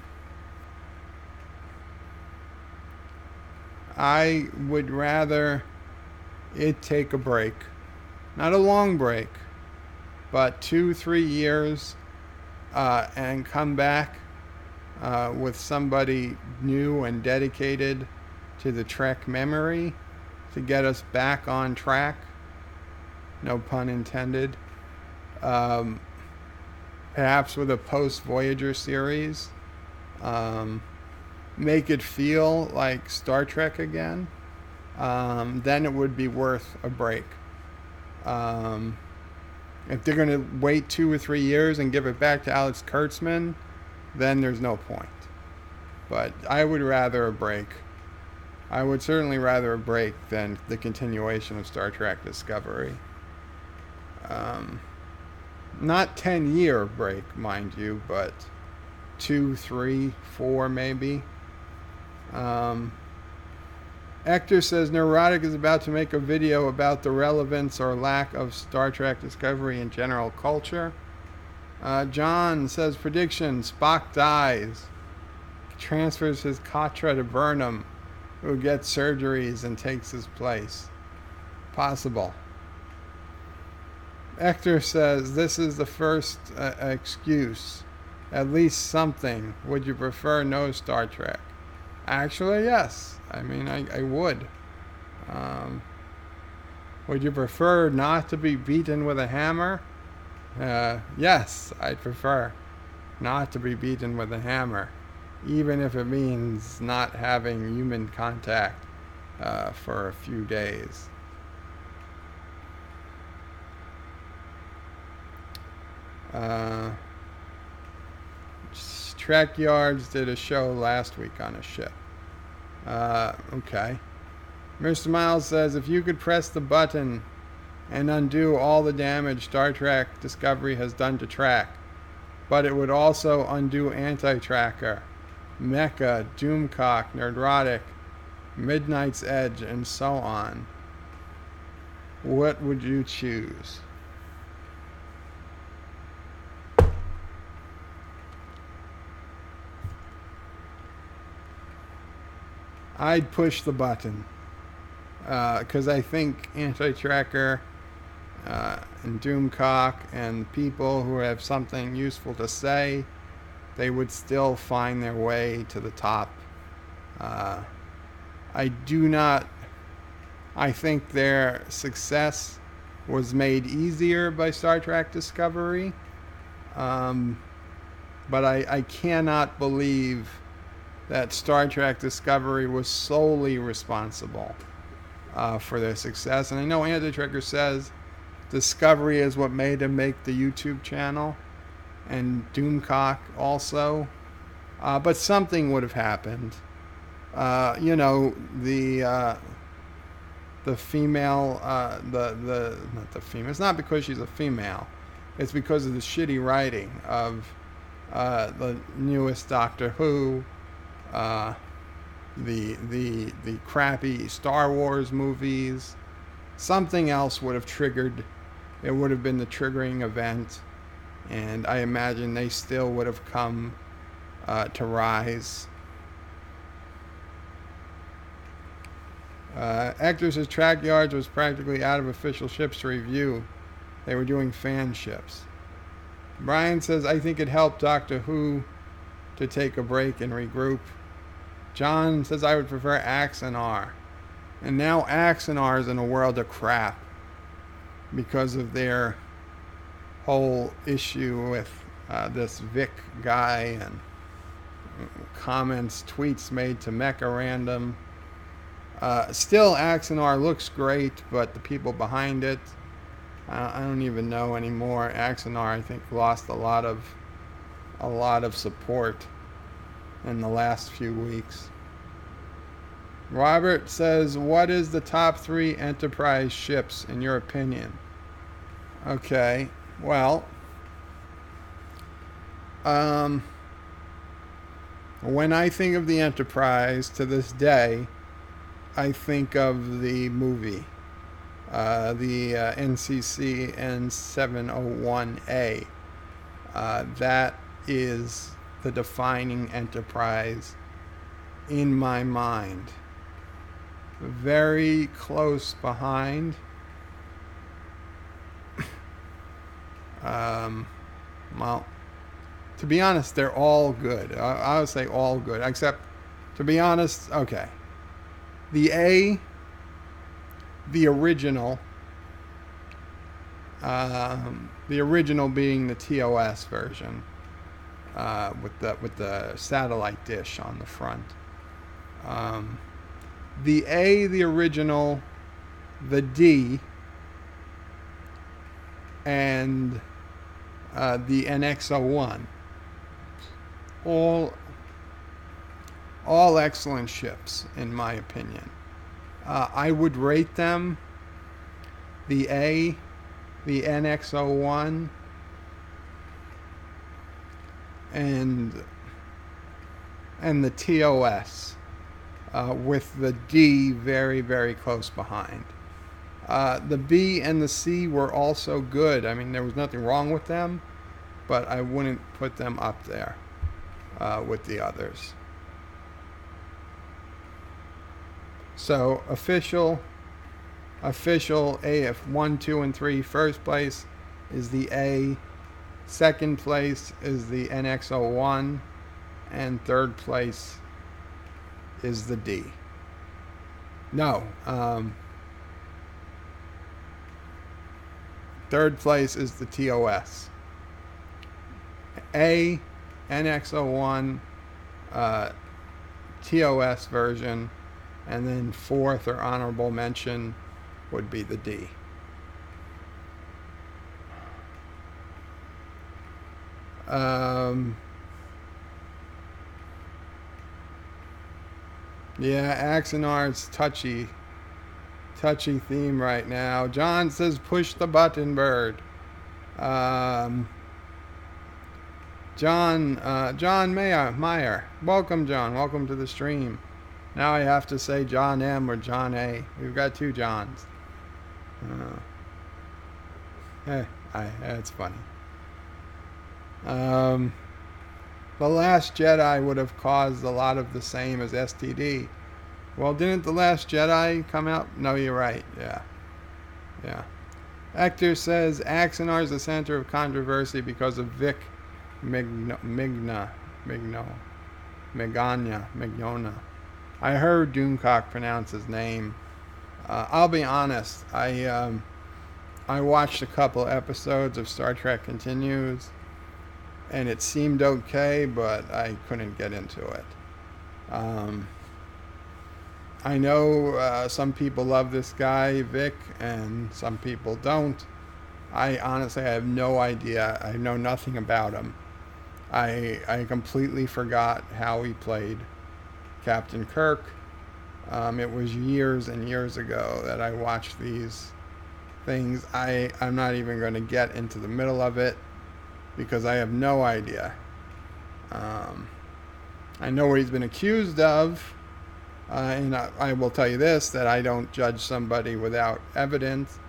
Speaker 1: I would rather it take a break. Not a long break, but 2-3 years and come back with somebody new and dedicated to the Trek memory to get us back on track. No pun intended. Perhaps with a post-Voyager series. Make it feel like Star Trek again. Then it would be worth a break. If they're going to wait 2 or 3 years and give it back to Alex Kurtzman, then there's no point. But I would rather a break. I would certainly rather a break than the continuation of Star Trek Discovery. Not 10-year break, mind you, but 2, 3, 4 maybe. Hector says Neurotic is about to make a video about the relevance or lack of Star Trek Discovery in general culture. John says prediction, Spock dies. Transfers his Qapla to Burnham, who gets surgeries and takes his place. Possible. Hector says this is the first excuse. At least something. Would you prefer no Star Trek? Actually, yes. I mean, I would. Would you prefer not to be beaten with a hammer? Yes, I'd prefer not to be beaten with a hammer, even if it means not having human contact for a few days. Just Track Yards did a show last week on a ship. Okay. Mr. Miles says, if you could press the button and undo all the damage Star Trek Discovery has done to Track, but it would also undo Anti-Tracker, Mecha, Doomcock, Nerdrotic, Midnight's Edge, and so on, what would you choose? I'd push the button because I think Anti-Tracker and Doomcock and people who have something useful to say, they would still find their way to the top. I think their success was made easier by Star Trek Discovery, but I cannot believe that Star Trek Discovery was solely responsible for their success. And I know Anti-Tracker says Discovery is what made him make the YouTube channel, and Doomcock also. But something would have happened. The female, not the female. It's not because she's a female. It's because of the shitty writing of the newest Doctor Who, the crappy Star Wars movies. Something else would have triggered. It would have been the triggering event, and I imagine they still would have come to rise. Hector says Track Yards was practically out of official ships to review. They were doing fan ships. Brian says, I think it helped Doctor Who to take a break and regroup. John says, I would prefer Axanar. And now Axanar is in a world of crap because of their whole issue with this Vic guy and comments, tweets made to Mecha Random. Still, Axanar looks great, but the people behind it, I don't even know anymore. Axanar, I think, lost a lot of support in the last few weeks. Robert says, what is the top 3 Enterprise ships in your opinion? Okay, well, when I think of the Enterprise to this day, I think of the movie, the NCC N701A. That is the defining Enterprise in my mind. Very close behind. Well, to be honest, they're all good. I would say all good, except, to be honest, okay. The original being the TOS version, with the satellite dish on the front. The original, the D, and the NX-01. All excellent ships, in my opinion. I would rate them, the A, the NX-01, and the TOS, with the D very, very close behind. The B and the C were also good. I mean, there was nothing wrong with them, but I wouldn't put them up there with the others. So official AF 1, 2, and 3. First place is the A. Second place is the NX-01, and third place is the D. No. Third place is the TOS. A, NX-01, TOS version, and then fourth or honorable mention would be the D. Yeah, Axonar's touchy theme right now. John says push the button, bird. Um, John Meyer. Welcome, John. Welcome to the stream. Now I have to say John M or John A. We've got two Johns. Uh, that's funny. Um, the Last Jedi would have caused a lot of the same as STD. Well, didn't The Last Jedi come out? No, you're right. Yeah. Hector says Axonar is the center of controversy because of Vic Mignogna. I heard Doomcock pronounce his name. I'll be honest. I watched a couple episodes of Star Trek Continues, and it seemed okay, but I couldn't get into it. I know some people love this guy, Vic, and some people don't. I honestly have no idea. I know nothing about him. I completely forgot how he played Captain Kirk. It was years and years ago that I watched these things. I'm not even going to get into the middle of it because I have no idea. I know what he's been accused of. And I will tell you this, that I don't judge somebody without evidence.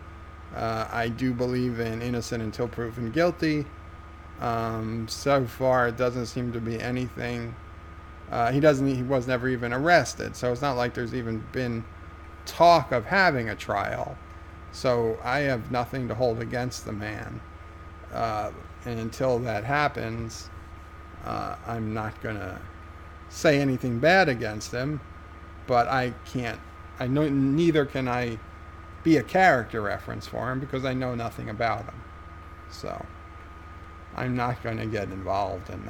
Speaker 1: I do believe in innocent until proven guilty. So far, it doesn't seem to be anything. He was never even arrested, so it's not like there's even been talk of having a trial. So I have nothing to hold against the man. And until that happens, I'm not going to say anything bad against him. But neither can I be a character reference for him because I know nothing about him. So I'm not going to get involved in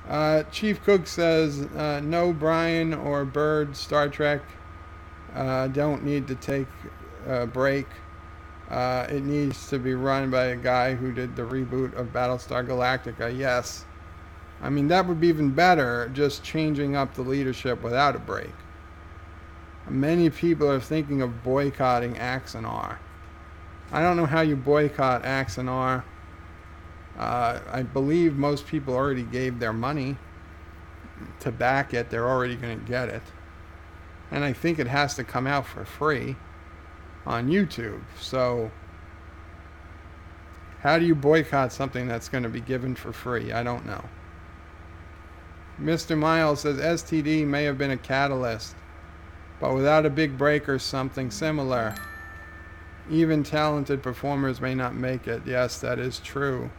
Speaker 1: that. Chief Cook says, no, Brian or Bird, Star Trek don't need to take a break. It needs to be run by a guy who did the reboot of Battlestar Galactica. Yes. I mean, that would be even better, just changing up the leadership without a break. Many people are thinking of boycotting Axonar. I don't know how you boycott Axonar. I believe most people already gave their money to back it. They're already going to get it. And I think it has to come out for free on YouTube. So how do you boycott something that's going to be given for free? I don't know. Mr. Miles says STD may have been a catalyst, but without a big break or something similar, even talented performers may not make it. Yes, that is true.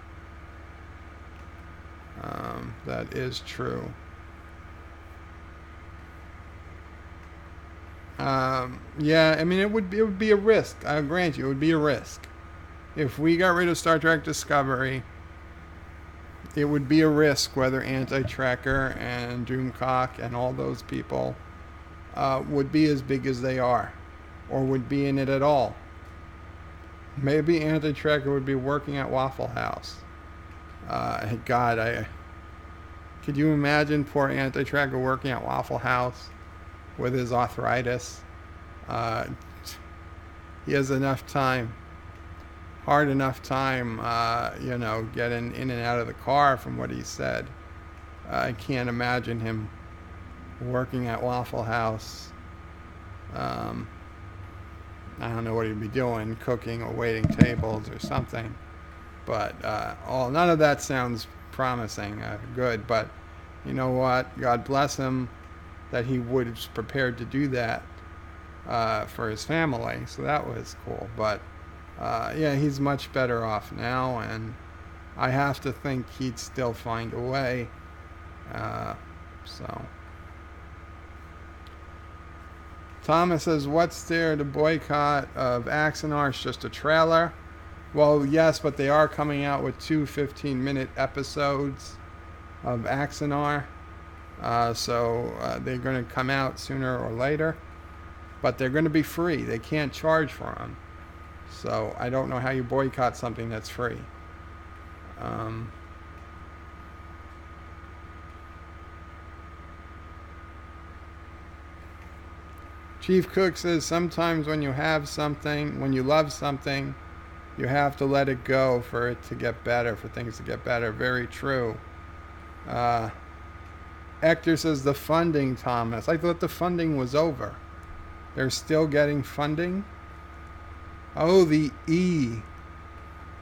Speaker 1: That is true. Yeah, I mean, it would be a risk. I'll grant you, it would be a risk. If we got rid of Star Trek Discovery, it would be a risk whether Anti-Tracker and Doomcock and all those people would be as big as they are, or would be in it at all. Maybe Anti-Tracker would be working at Waffle House. God, could you imagine poor Anti-Tracker working at Waffle House with his arthritis? He has enough time. Hard enough time, getting in and out of the car from what he said. I can't imagine him working at Waffle House. I don't know what he'd be doing, cooking or waiting tables or something. But none of that sounds promising, good. But you know what? God bless him that he was prepared to do that for his family. So that was cool. But yeah, he's much better off now, and I have to think he'd still find a way. So Thomas says, what's there to boycott of Axonar? It's just a trailer. Well, yes, but they are coming out with 2 15-minute episodes of Axonar. So they're going to come out sooner or later. But they're going to be free. They can't charge for them. So I don't know how you boycott something that's free. Chief Cook says sometimes when you have something, when you love something, you have to let it go for it to get better, for things to get better. Very true. Hector says the funding, Thomas. I thought the funding was over. They're still getting funding? Oh, the E.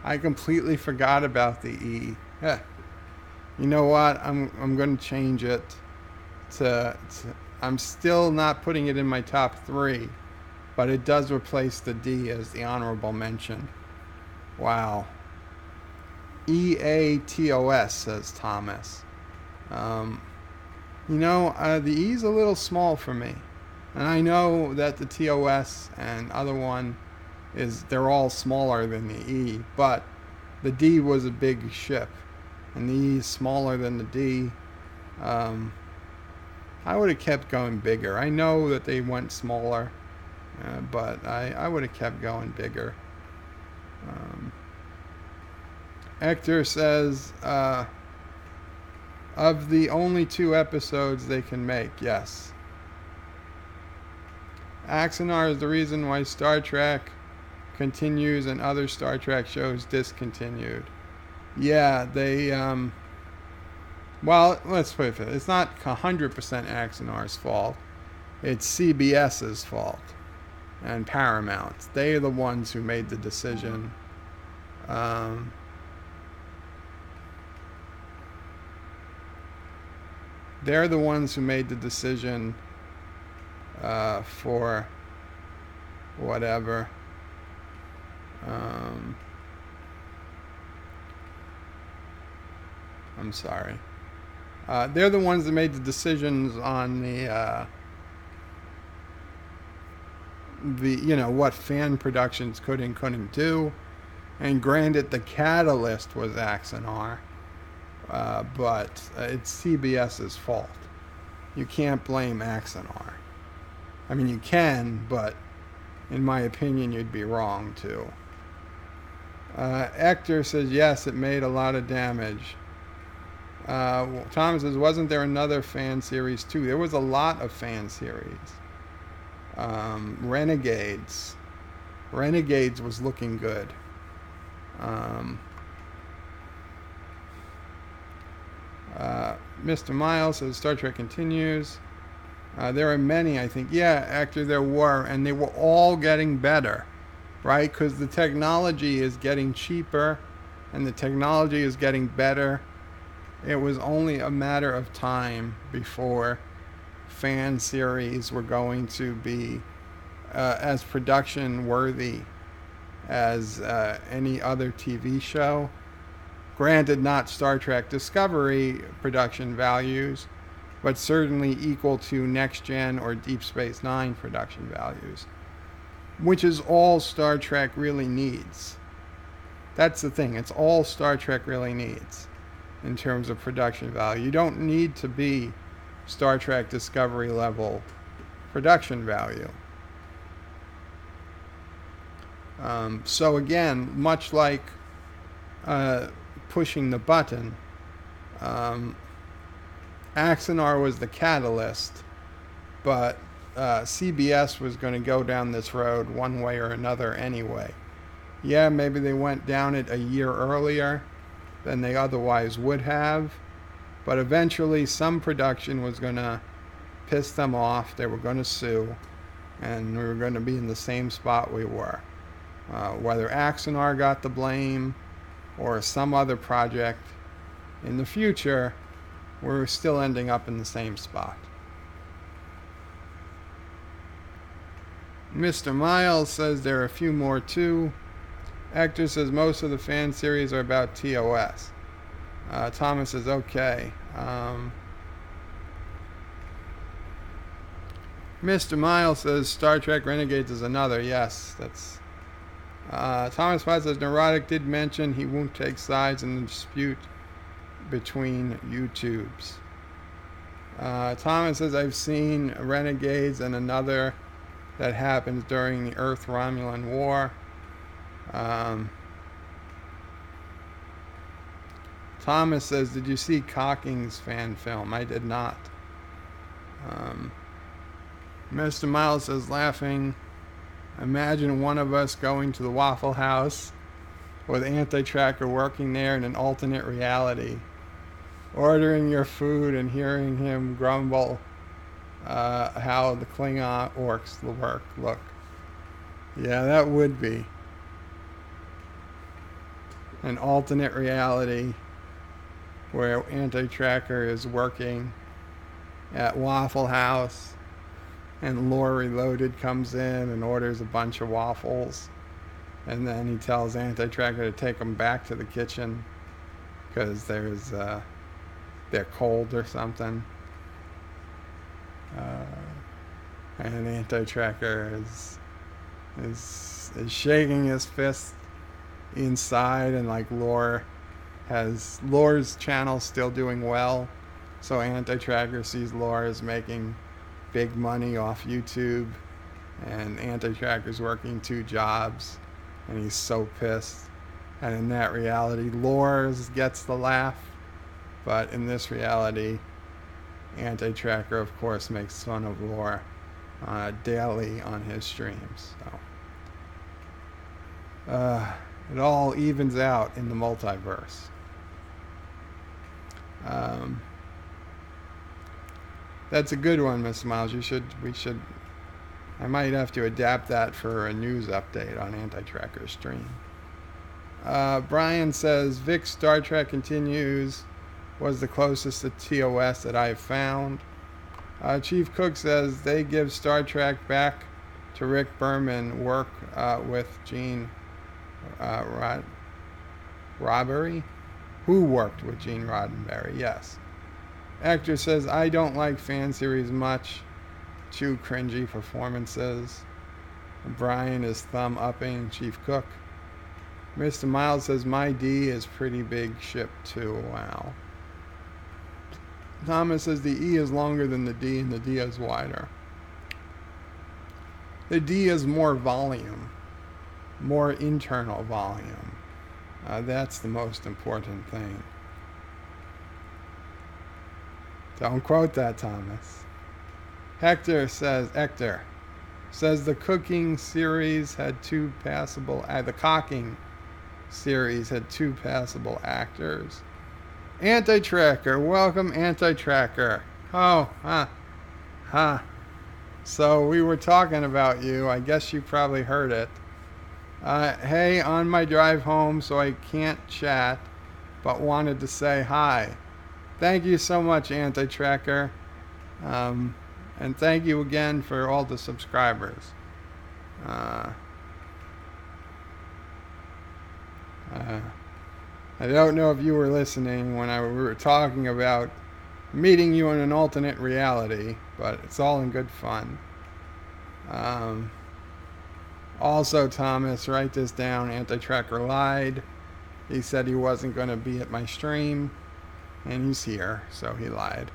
Speaker 1: I completely forgot about the E. Yeah. You know what? I'm going to change it to I'm still not putting it in my top 3, but it does replace the D as the honorable mention. Wow. EATOS, says Thomas. The E's a little small for me. And I know that the TOS and other one they're all smaller than the E, but the D was a big ship. And the E is smaller than the D. I would have kept going bigger. I know that they went smaller, but I would have kept going bigger. Hector says, of the only 2 episodes they can make, yes. Axanar is the reason why Star Trek continues and other Star Trek shows discontinued. Yeah, they, well, let's put it this way. It's not 100% Axanar's fault. It's CBS's fault and Paramount. They are the ones who made the decision. They're the ones who made the decision for whatever. I'm sorry. They're the ones that made the decisions on the what fan productions could and couldn't do. And granted, the catalyst was Axanar, but it's CBS's fault. You can't blame Axanar. I mean, you can, but in my opinion, you'd be wrong too. Hector says, yes, it made a lot of damage. Thomas says, wasn't there another fan series too? There was a lot of fan series. Renegades was looking good. Mr. Miles says Star Trek continues. There are many, I think. Yeah, actually there were, and they were all getting better, right? Because the technology is getting cheaper and the technology is getting better. It was only a matter of time before fan series were going to be as production worthy as any other TV show. Granted, not Star Trek Discovery production values, but certainly equal to Next Gen or Deep Space Nine production values, which is all Star Trek really needs. That's the thing. It's all Star Trek really needs in terms of production value. You don't need to be Star Trek Discovery level production value. So again, much like pushing the button, Axanar was the catalyst, but CBS was going to go down this road one way or another anyway. Yeah, maybe they went down it a year earlier than they otherwise would have, but eventually some production was going to piss them off. They were going to sue, and we were going to be in the same spot we were. Whether Axanar got the blame or some other project in the future, we're still ending up in the same spot. Mr. Miles says there are a few more too. Hector says most of the fan series are about TOS. Thomas says okay. Mr. Miles says Star Trek Renegades is another. Yes, that's... Thomas Potts says Neurotic did mention he won't take sides in the dispute between YouTubes. Thomas says I've seen Renegades and another that happens during the Earth-Romulan War. Thomas says, did you see Cocking's fan film? I did not. Mr. Miles says, laughing, imagine one of us going to the Waffle House with Anti-Tracker working there in an alternate reality, ordering your food and hearing him grumble how the Klingon orcs look. Yeah, that would be an alternate reality where Anti-Tracker is working at Waffle House and Lore Reloaded comes in and orders a bunch of waffles, and then he tells Anti-Tracker to take them back to the kitchen because they're cold or something. And Anti-Tracker is shaking his fist inside, and like Lore's channel still doing well, so Anti-Tracker sees Lore is making big money off YouTube, and Anti-Tracker's working 2 jobs, and he's so pissed. And in that reality, Lore gets the laugh, but in this reality, Anti-Tracker, of course, makes fun of Lore daily on his streams. So it all evens out in the multiverse. That's a good one, Miss Miles. I might have to adapt that for a news update on Anti-Tracker's stream. Brian says, Vic's Star Trek Continues was the closest to TOS that I've found. Chief Cook says they give Star Trek back to Rick Berman work with Gene Roddenberry. Who worked with Gene Roddenberry? Yes. Actor says, I don't like fan series much. Too cringy performances. Brian is thumb upping Chief Cook. Mr. Miles says, my D is pretty big ship too. Wow. Thomas says the E is longer than the D and the D is wider. The D is more volume, more internal volume. That's the most important thing. Don't quote that, Thomas. Hector says the cooking series had 2 passable. The cocking series had 2 passable actors. Anti-Tracker, welcome, Anti-Tracker. Oh, huh. So we were talking about you. I guess you probably heard it. Hey, on my drive home, so I can't chat, but wanted to say hi. Thank you so much, Anti-Tracker. And thank you again for all the subscribers. I don't know if you were listening when we were talking about meeting you in an alternate reality, but it's all in good fun. Also, Thomas, write this down. Anti-Tracker lied. He said he wasn't going to be at my stream, and he's here, so he lied.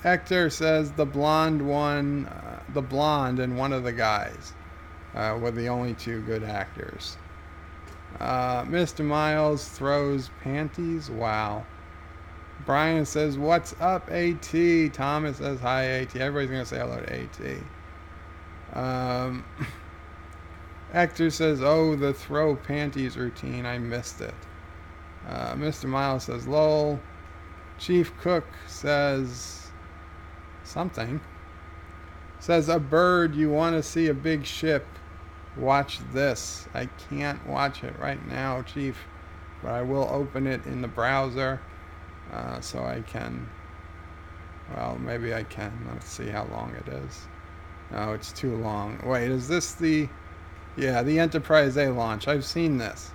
Speaker 1: Hector says the blonde and one of the guys were the only 2 good actors. Mr. Miles throws panties. Wow. Brian says, what's up, AT? Thomas says, hi, AT. Everybody's going to say hello to AT. Hector says, oh, the throw panties routine. I missed it. Mr. Miles says, lol. Chief Cook says something. Says, a bird, you want to see a big ship. Watch this. I can't watch it right now, Chief, but I will open it in the browser so I can. Well, maybe I can. Let's see how long it is. No, it's too long. Wait, is this the... Yeah, the Enterprise A launch. I've seen this.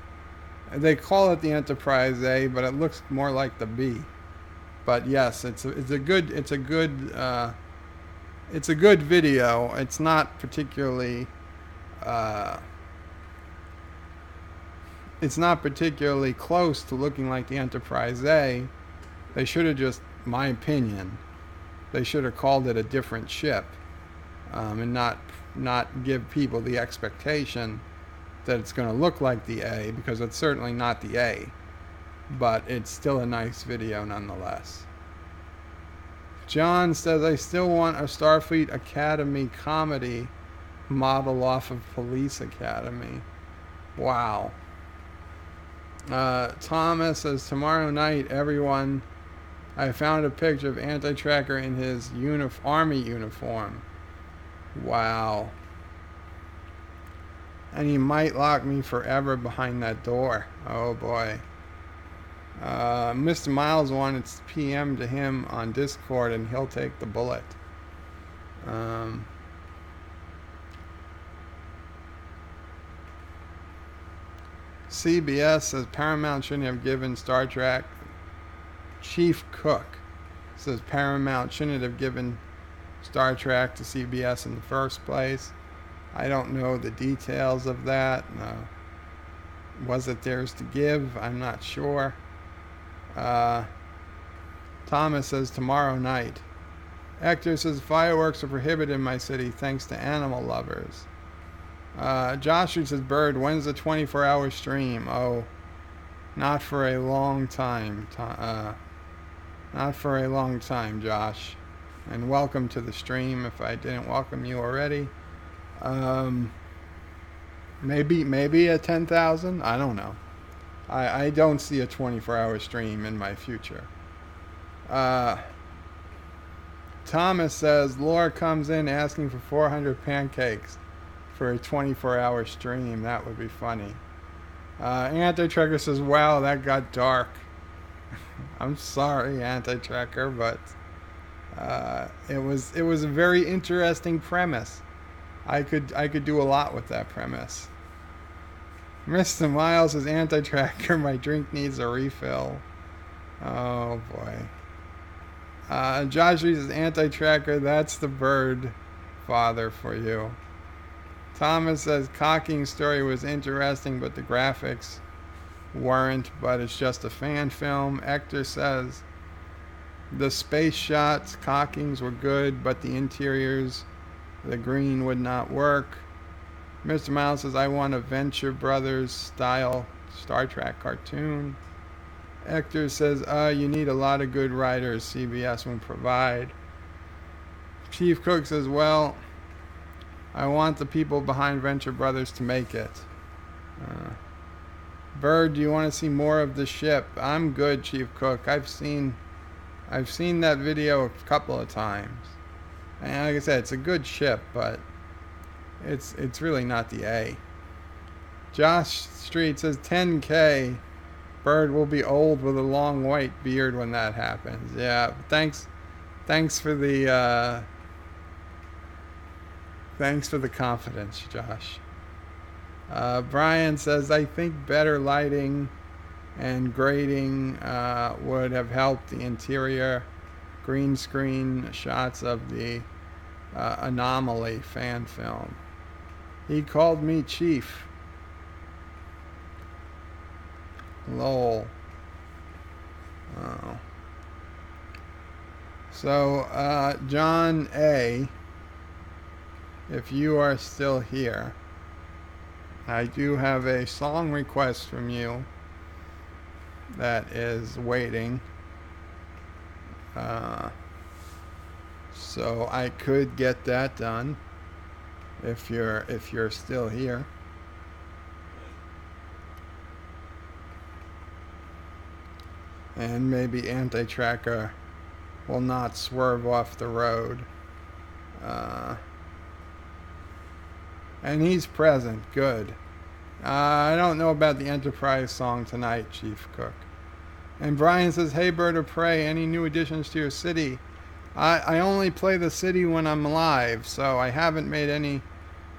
Speaker 1: They call it the Enterprise A, but it looks more like the B. But yes, it's a good video. It's not particularly close to looking like the Enterprise A. They should have just, my opinion, they should have called it a different ship, and not give people the expectation that it's going to look like the A, because it's certainly not the A, but it's still a nice video nonetheless. John says, I still want a Starfleet Academy comedy model off of Police Academy. Wow. Thomas says, tomorrow night, everyone, I found a picture of Anti-Tracker in his army uniform. Wow. And he might lock me forever behind that door. Oh boy. Mr. Miles wanted PM to him on Discord, and he'll take the bullet. CBS says Paramount shouldn't have given Star Trek. Chief Cook says Paramount shouldn't have given Star Trek to CBS in the first place. I don't know the details of that. Was it theirs to give? I'm not sure. Thomas says tomorrow night. Hector says fireworks are prohibited in my city thanks to animal lovers. Joshua says, Bird, when's the 24-hour stream? Oh, not for a long time. Not for a long time, Josh. And welcome to the stream if I didn't welcome you already. Maybe at 10,000? I don't know. I don't see a 24-hour stream in my future. Thomas says, Laura comes in asking for 400 pancakes for a 24-hour stream. That would be funny. Anti-Tracker says, wow, that got dark. I'm sorry, Anti-Tracker, but it was a very interesting premise. I could do a lot with that premise. Mr. Miles says, Anti-Tracker, my drink needs a refill. Oh boy. Josh says, Anti-Tracker, that's the Bird father for you. Thomas says, Cocking's story was interesting, but the graphics weren't, but it's just a fan film. Hector says, the space shots, Cocking's were good, but the interiors, the green would not work. Mr. Miles says, I want a Venture Brothers style Star Trek cartoon. Hector says, you need a lot of good writers CBS won't provide. Chief Cook says, well, I want the people behind Venture Brothers to make it. Bird, do you want to see more of the ship? I'm good, Chief Cook. I've seen that video a couple of times. And like I said, it's a good ship, but it's really not the A. Josh Street says 10K. Bird will be old with a long white beard when that happens. Yeah, thanks for the confidence, Josh. Brian says, I think better lighting and grading would have helped the interior. Green screen shots of the Anomaly fan film. He called me Chief. Lol. Oh. So, John A., if you are still here, I do have a song request from you that is waiting. So I could get that done if you're still here. And maybe Anti-Tracker will not swerve off the road. And he's present. Good. I don't know about the Enterprise song tonight, Chief Cook. And Brian says, hey, Bird of Prey, any new additions to your city? I only play the city when I'm live, so I haven't made any...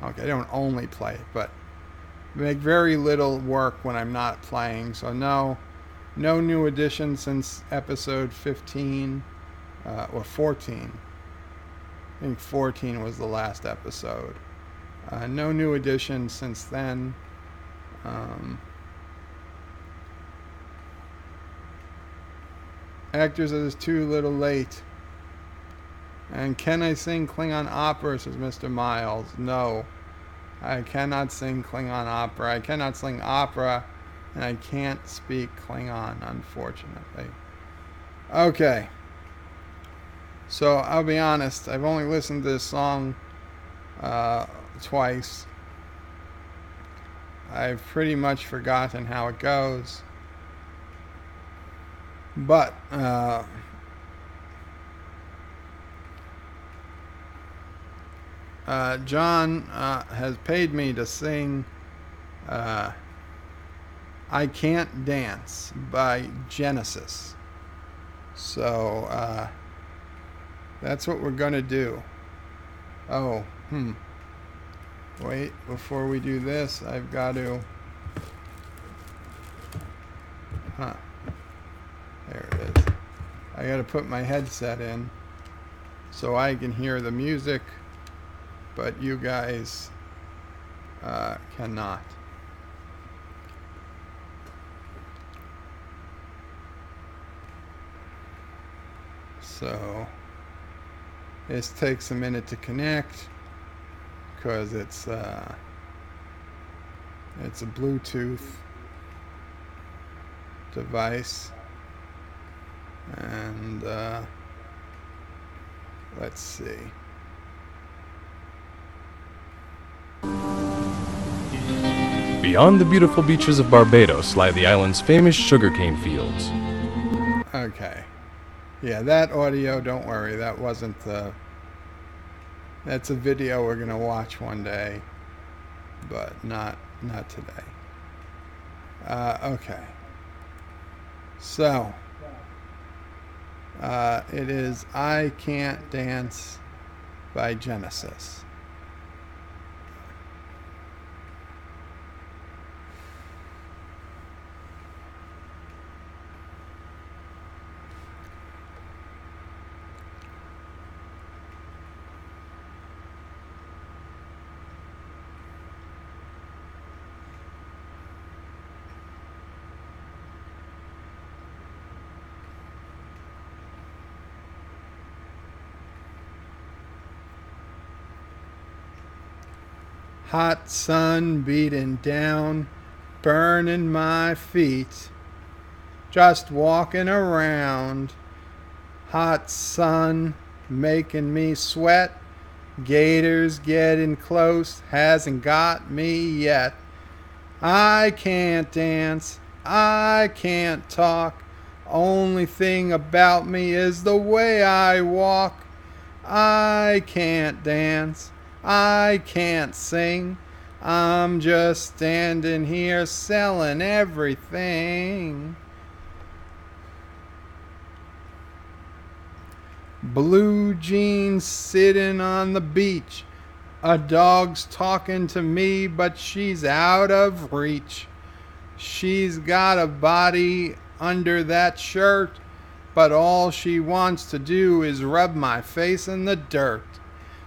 Speaker 1: Okay, I don't only play it, but make very little work when I'm not playing, so no new additions since episode 15, or 14. I think 14 was the last episode. No new additions since then. Actors is too little late. And can I sing Klingon opera, says Mr. Miles. No, I cannot sing Klingon opera. I cannot sing opera, and I can't speak Klingon, unfortunately. Okay. So I'll be honest, I've only listened to this song twice. I've pretty much forgotten how it goes. But John has paid me to sing I Can't Dance by Genesis. So that's what we're going to do. Oh, wait, before we do this, I've got to... There it is. I got to put my headset in so I can hear the music, but you guys cannot. So this takes a minute to connect because it's a Bluetooth device, and let's see.
Speaker 2: Beyond the beautiful beaches of Barbados lie the island's famous sugarcane fields.
Speaker 1: Okay. Yeah, that audio, don't worry, that wasn't the... That's a video we're going to watch one day, but not today. Okay. So, it is I Can't Dance by Genesis. Hot sun beating down, burning my feet, just walking around. Hot sun making me sweat, gators getting close, hasn't got me yet. I can't dance, I can't talk, only thing about me is the way I walk. I can't dance, I can't sing, I'm just standing here selling everything. Blue jeans sitting on the beach, a dog's talking to me, but she's out of reach. She's got a body under that shirt, but all she wants to do is rub my face in the dirt.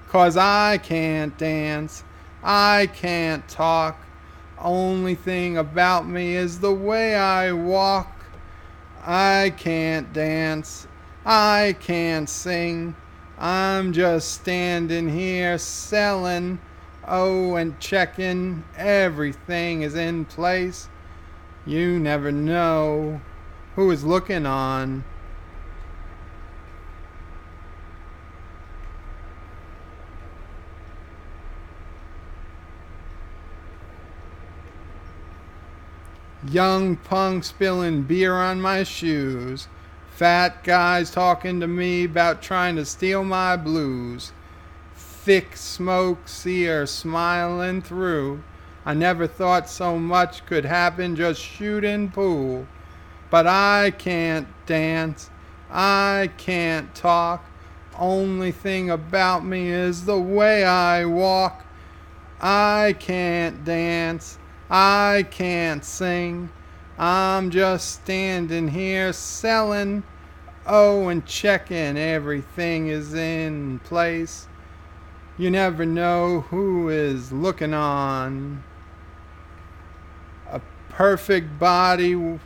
Speaker 1: 'Cause I can't dance, I can't talk, only thing about me is the way I walk. I can't dance, I can't sing, I'm just standing here selling, oh, and checking everything is in place. You never know who is looking on. Young punk spilling beer on my shoes. Fat guys talking to me about trying to steal my blues. Thick smoke seer smiling through. I never thought so much could happen just shooting pool. But I can't dance, I can't talk, only thing about me is the way I walk. I can't dance, I can't sing, I'm just standing here selling, oh, and checking everything is in place. You never know who is looking on. A perfect body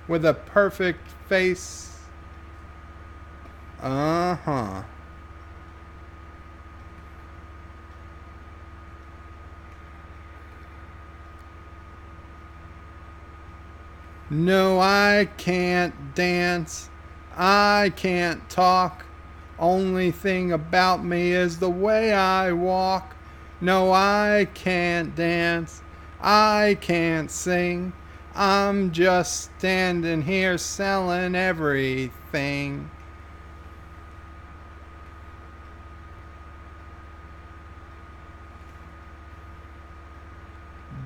Speaker 1: with a perfect face. Uh-huh. No, I can't dance, I can't talk, Only thing about me is the way I walk. No, I can't dance. I can't sing. I'm just standing here selling everything.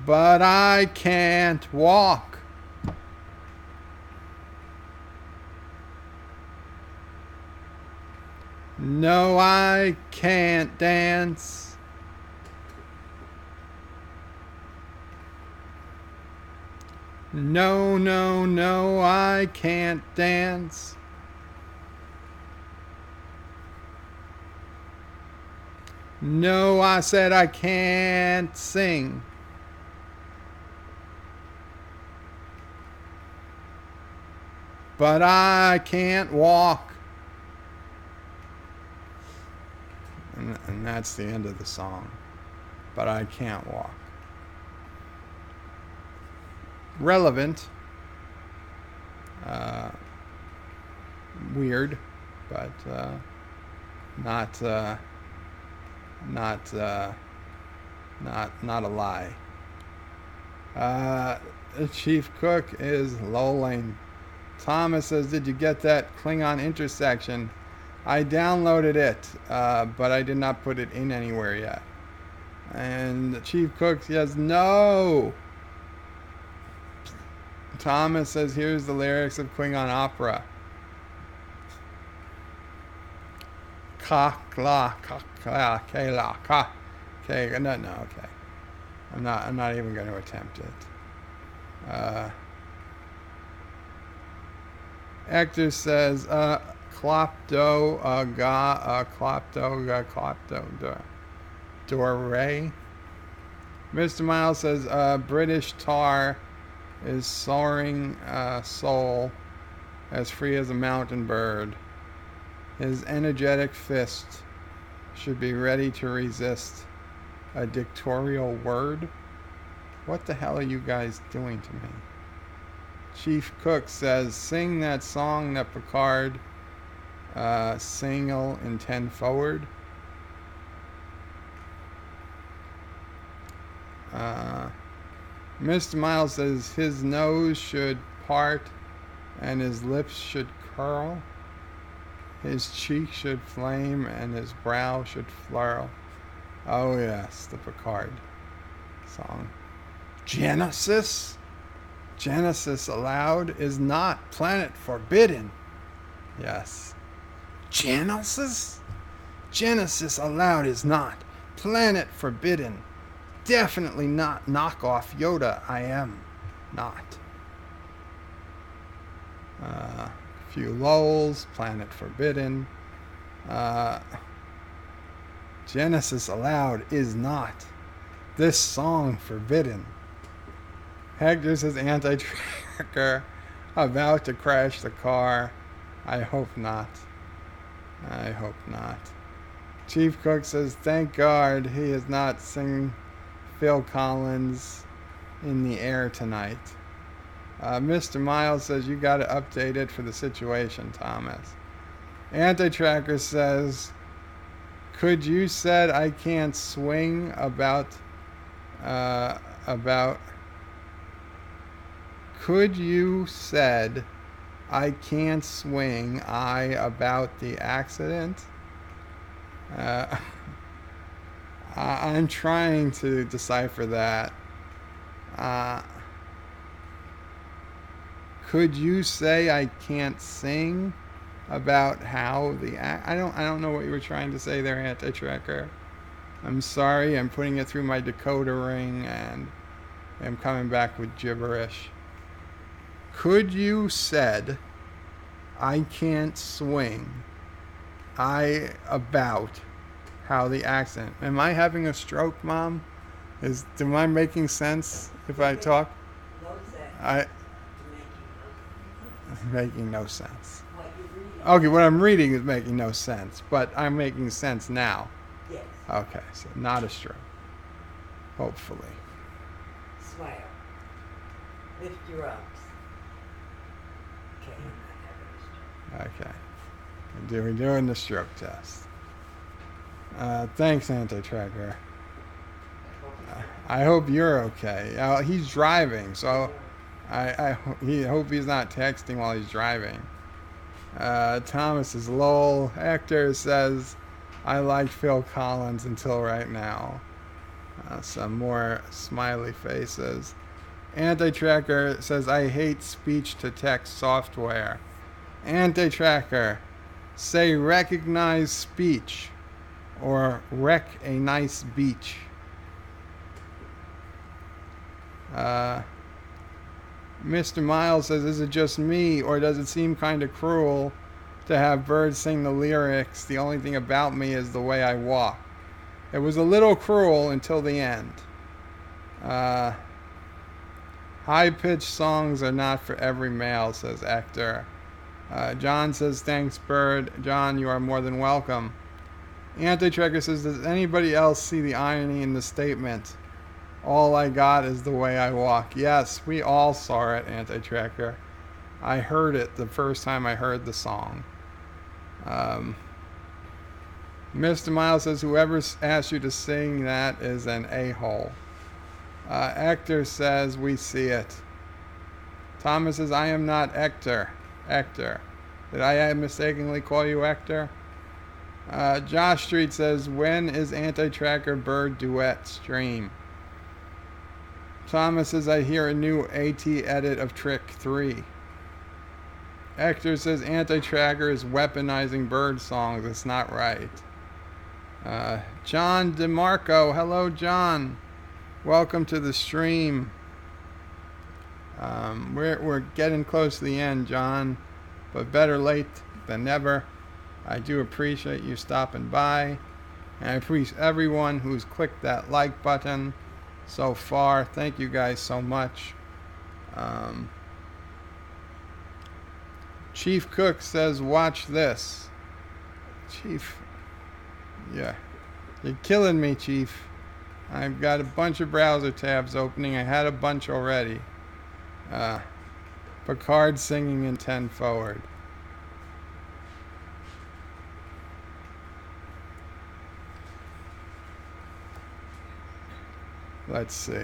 Speaker 1: But I can't walk. No, I can't dance. No, no, no, I can't dance. No, I said I can't sing. But I can't walk. And that's the end of the song. But I can't walk. Relevant. Weird, but not a lie. Chief Cook is lolling. Thomas says, "Did you get that Klingon intersection? I downloaded it, but I did not put it in anywhere yet." And Chief Cook says, "No." Thomas says, "Here's the lyrics of Klingon opera. Qapla, Qapla, Qapla, Qapla. Okay, no, okay. I'm not even going to attempt it. Hector says, Klopdo, Klopdo, Dore. Mr. Miles says, British tar is soaring soul, as free as a mountain bird. His energetic fist should be ready to resist a dictatorial word. What the hell are you guys doing to me? Chief Cook says, sing that song that Picard single in 10 forward. Mr. Miles says his nose should part and his lips should curl. His cheek should flame and his brow should flurl. Oh yes, the Picard song. Genesis? Genesis aloud is not planet forbidden. Yes. Genesis? Genesis aloud is not planet forbidden. Definitely not knockoff Yoda. I am not. Few lulls, planet forbidden. Genesis aloud is not this song forbidden. Hector says anti-tracker about to crash the car. I hope not. I hope not. Chief Cook says, thank God he is not singing Phil Collins in the air tonight. Mr. Miles says, you got to update it for the situation, Thomas. Anti-tracker says, could you said I can't swing could you said I can't swing about the accident? I'm trying to decipher that. Could you say I can't sing about how the I don't know what you were trying to say there, anti-tracker. I'm sorry. I'm putting it through my decoder ring and I'm coming back with gibberish. Could you said I can't swing about how the accident. Am I having a stroke, Mom? Am I making sense if I talk? Making no sense. Okay, what I'm reading is making no sense, but I'm making sense now.
Speaker 3: Yes.
Speaker 1: Okay, so not a stroke. Hopefully.
Speaker 3: Smile. Lift your arms. Okay, I'm not having a stroke.
Speaker 1: Okay. We're doing the stroke test. Thanks, Anti-Tracker. I hope you're okay. He's driving, so I hope he's not texting while he's driving. Thomas is lol. Hector says, I liked Phil Collins until right now. Some more smiley faces. Anti-Tracker says, I hate speech-to-text software. Anti-Tracker, say recognize speech or wreck a nice beach. Mr. Miles says, is it just me or does it seem kind of cruel to have birds sing the lyrics? The only thing about me is the way I walk. It was a little cruel until the end. High-pitched songs are not for every male, says Hector. John says, thanks, Bird. John, you are more than welcome. Anti-Tracker says, does anybody else see the irony in the statement? All I got is the way I walk. Yes, we all saw it, Anti-Tracker. I heard it the first time I heard the song. Mr. Miles says, whoever asked you to sing that is an a-hole. Hector says, we see it. Thomas says, I am not Hector. Hector. Did I mistakenly call you Hector? Josh Street says, when is Anti-Tracker Bird Duet stream? Thomas says, I hear a new AT edit of Trick 3. Hector says, Anti-Tracker is weaponizing bird songs. It's not right. John DeMarco. Hello, John. Welcome to the stream. We're getting close to the end, John, but better late than never. I do appreciate you stopping by, and I appreciate everyone who's clicked that like button so far. Thank you guys so much. Chief Cook says, watch this. Chief, yeah, you're killing me, Chief. I've got a bunch of browser tabs opening. I had a bunch already. Picard singing in 10 forward. Let's see.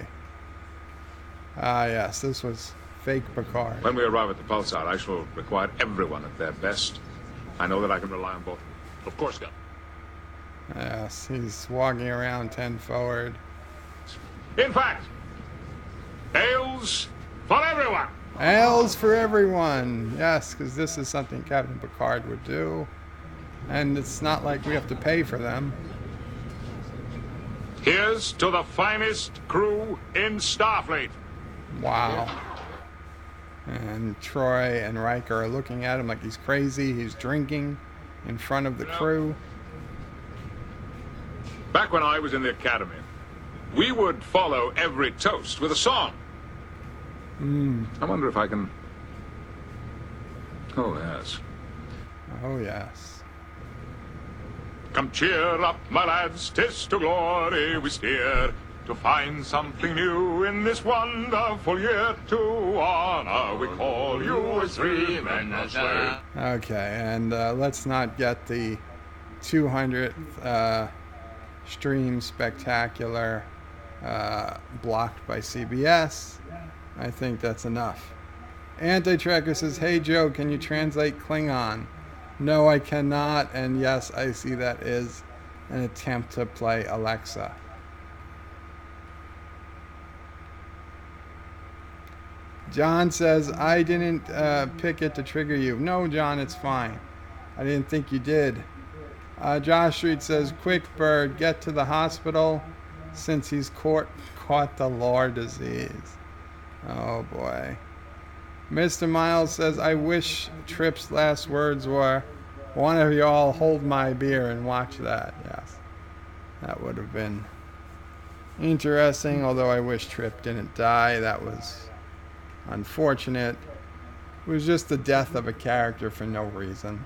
Speaker 1: Yes, this was fake Picard.
Speaker 4: When we arrive at the pulsar, I shall require everyone at their best. I know that I can rely on both. Of course, Gal.
Speaker 1: Yes, he's walking around 10 forward.
Speaker 4: In fact, ales for everyone.
Speaker 1: Ales for everyone. Yes, because this is something Captain Picard would do. And it's not like we have to pay for them.
Speaker 4: Here's to the finest crew in Starfleet.
Speaker 1: Wow. And Troy and Riker are looking at him like he's crazy. He's drinking in front of the crew.
Speaker 4: Back when I was in the academy, we would follow every toast with a song. I wonder if I can... Oh, yes.
Speaker 1: Oh, yes.
Speaker 4: Come cheer up, my lads, 'tis to glory we steer, to find something new in this wonderful year. To honor we call you as three men as well.
Speaker 1: Okay, and let's not get the 200th stream spectacular blocked by CBS. I think that's enough. Anti-Tracker says, hey Joe, can you translate Klingon? No, I cannot, and yes, I see that is an attempt to play Alexa. John says, I didn't pick it to trigger you. No, John, it's fine. I didn't think you did. Josh Street says, quick Bird, get to the hospital since he's caught the lore disease. Oh boy. Mr. Miles says, I wish Tripp's last words were, one of y'all hold my beer and watch that. Yes. That would have been interesting, although I wish Tripp didn't die. That was unfortunate. It was just the death of a character for no reason.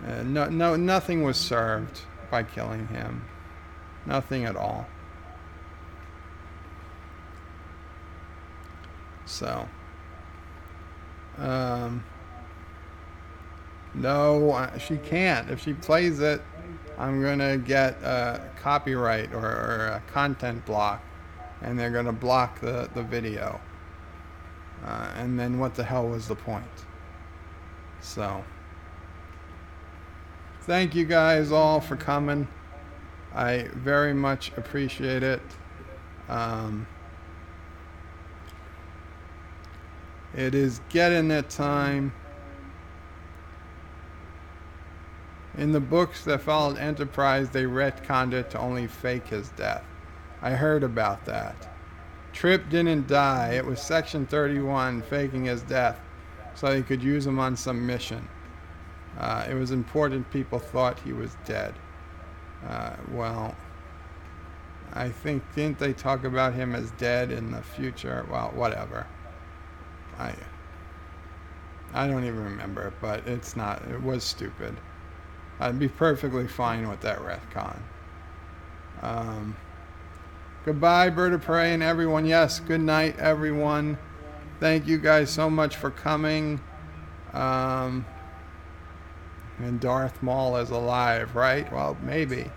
Speaker 1: Nothing was served by killing him. Nothing at all. So, No, she can't. If she plays it, I'm going to get a copyright or a content block, and they're going to block the video. And then what the hell was the point? So, thank you guys all for coming. I very much appreciate it. It is getting that time. In the books that followed Enterprise, they retconned it to only fake his death. I heard about that. Trip didn't die. It was Section 31 faking his death so they could use him on some mission. It was important people thought he was dead. Well, I think, didn't they talk about him as dead in the future? Well, whatever. I don't even remember, but it was stupid. I'd be perfectly fine with that retcon. Goodbye, Bird of Prey and everyone. Yes, good night, everyone. Thank you guys so much for coming. And Darth Maul is alive, right? Well, maybe.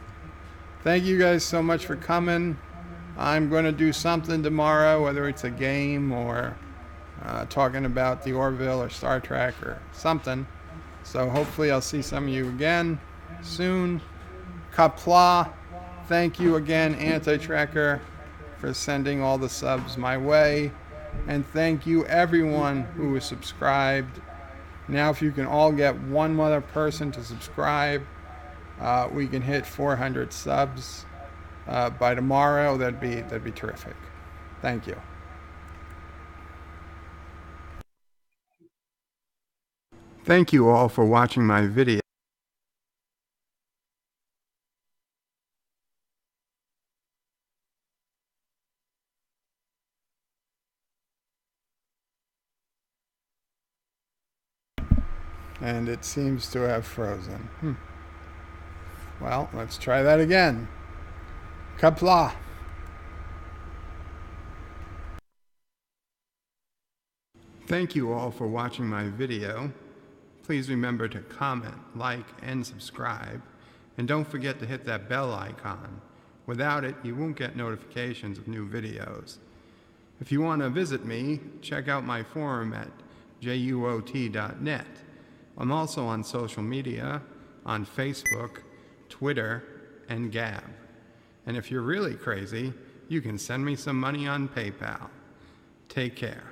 Speaker 1: Thank you guys so much for coming. I'm going to do something tomorrow, whether it's a game or talking about the Orville or Star Trek or something. So hopefully I'll see some of you again soon. Qapla, thank you again, Anti-Tracker, for sending all the subs my way. And thank you everyone who is subscribed. Now if you can all get one other person to subscribe, we can hit 400 subs by tomorrow. That'd be terrific. Thank you. Thank you all for watching my video. And it seems to have frozen. Well, let's try that again. Qapla. Thank you all for watching my video. Please remember to comment, like, and subscribe. And don't forget to hit that bell icon. Without it, you won't get notifications of new videos. If you want to visit me, check out my forum at juot.net. I'm also on social media, on Facebook, Twitter, and Gab. And if you're really crazy, you can send me some money on PayPal. Take care.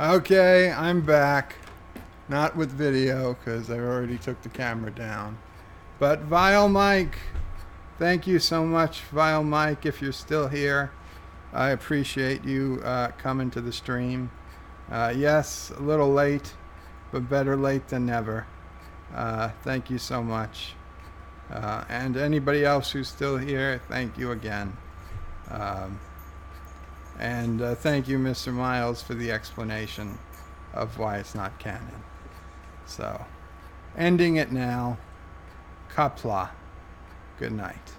Speaker 1: Okay, I'm back. Not with video, because I already took the camera down. But Vile Mike, thank you so much, Vile Mike, if you're still here. I appreciate you coming to the stream. Yes, a little late, but better late than never. Thank you so much. And anybody else who's still here, thank you again. And thank you, Mr. Miles, for the explanation of why it's not canon. So, ending it now. Qapla. Good night.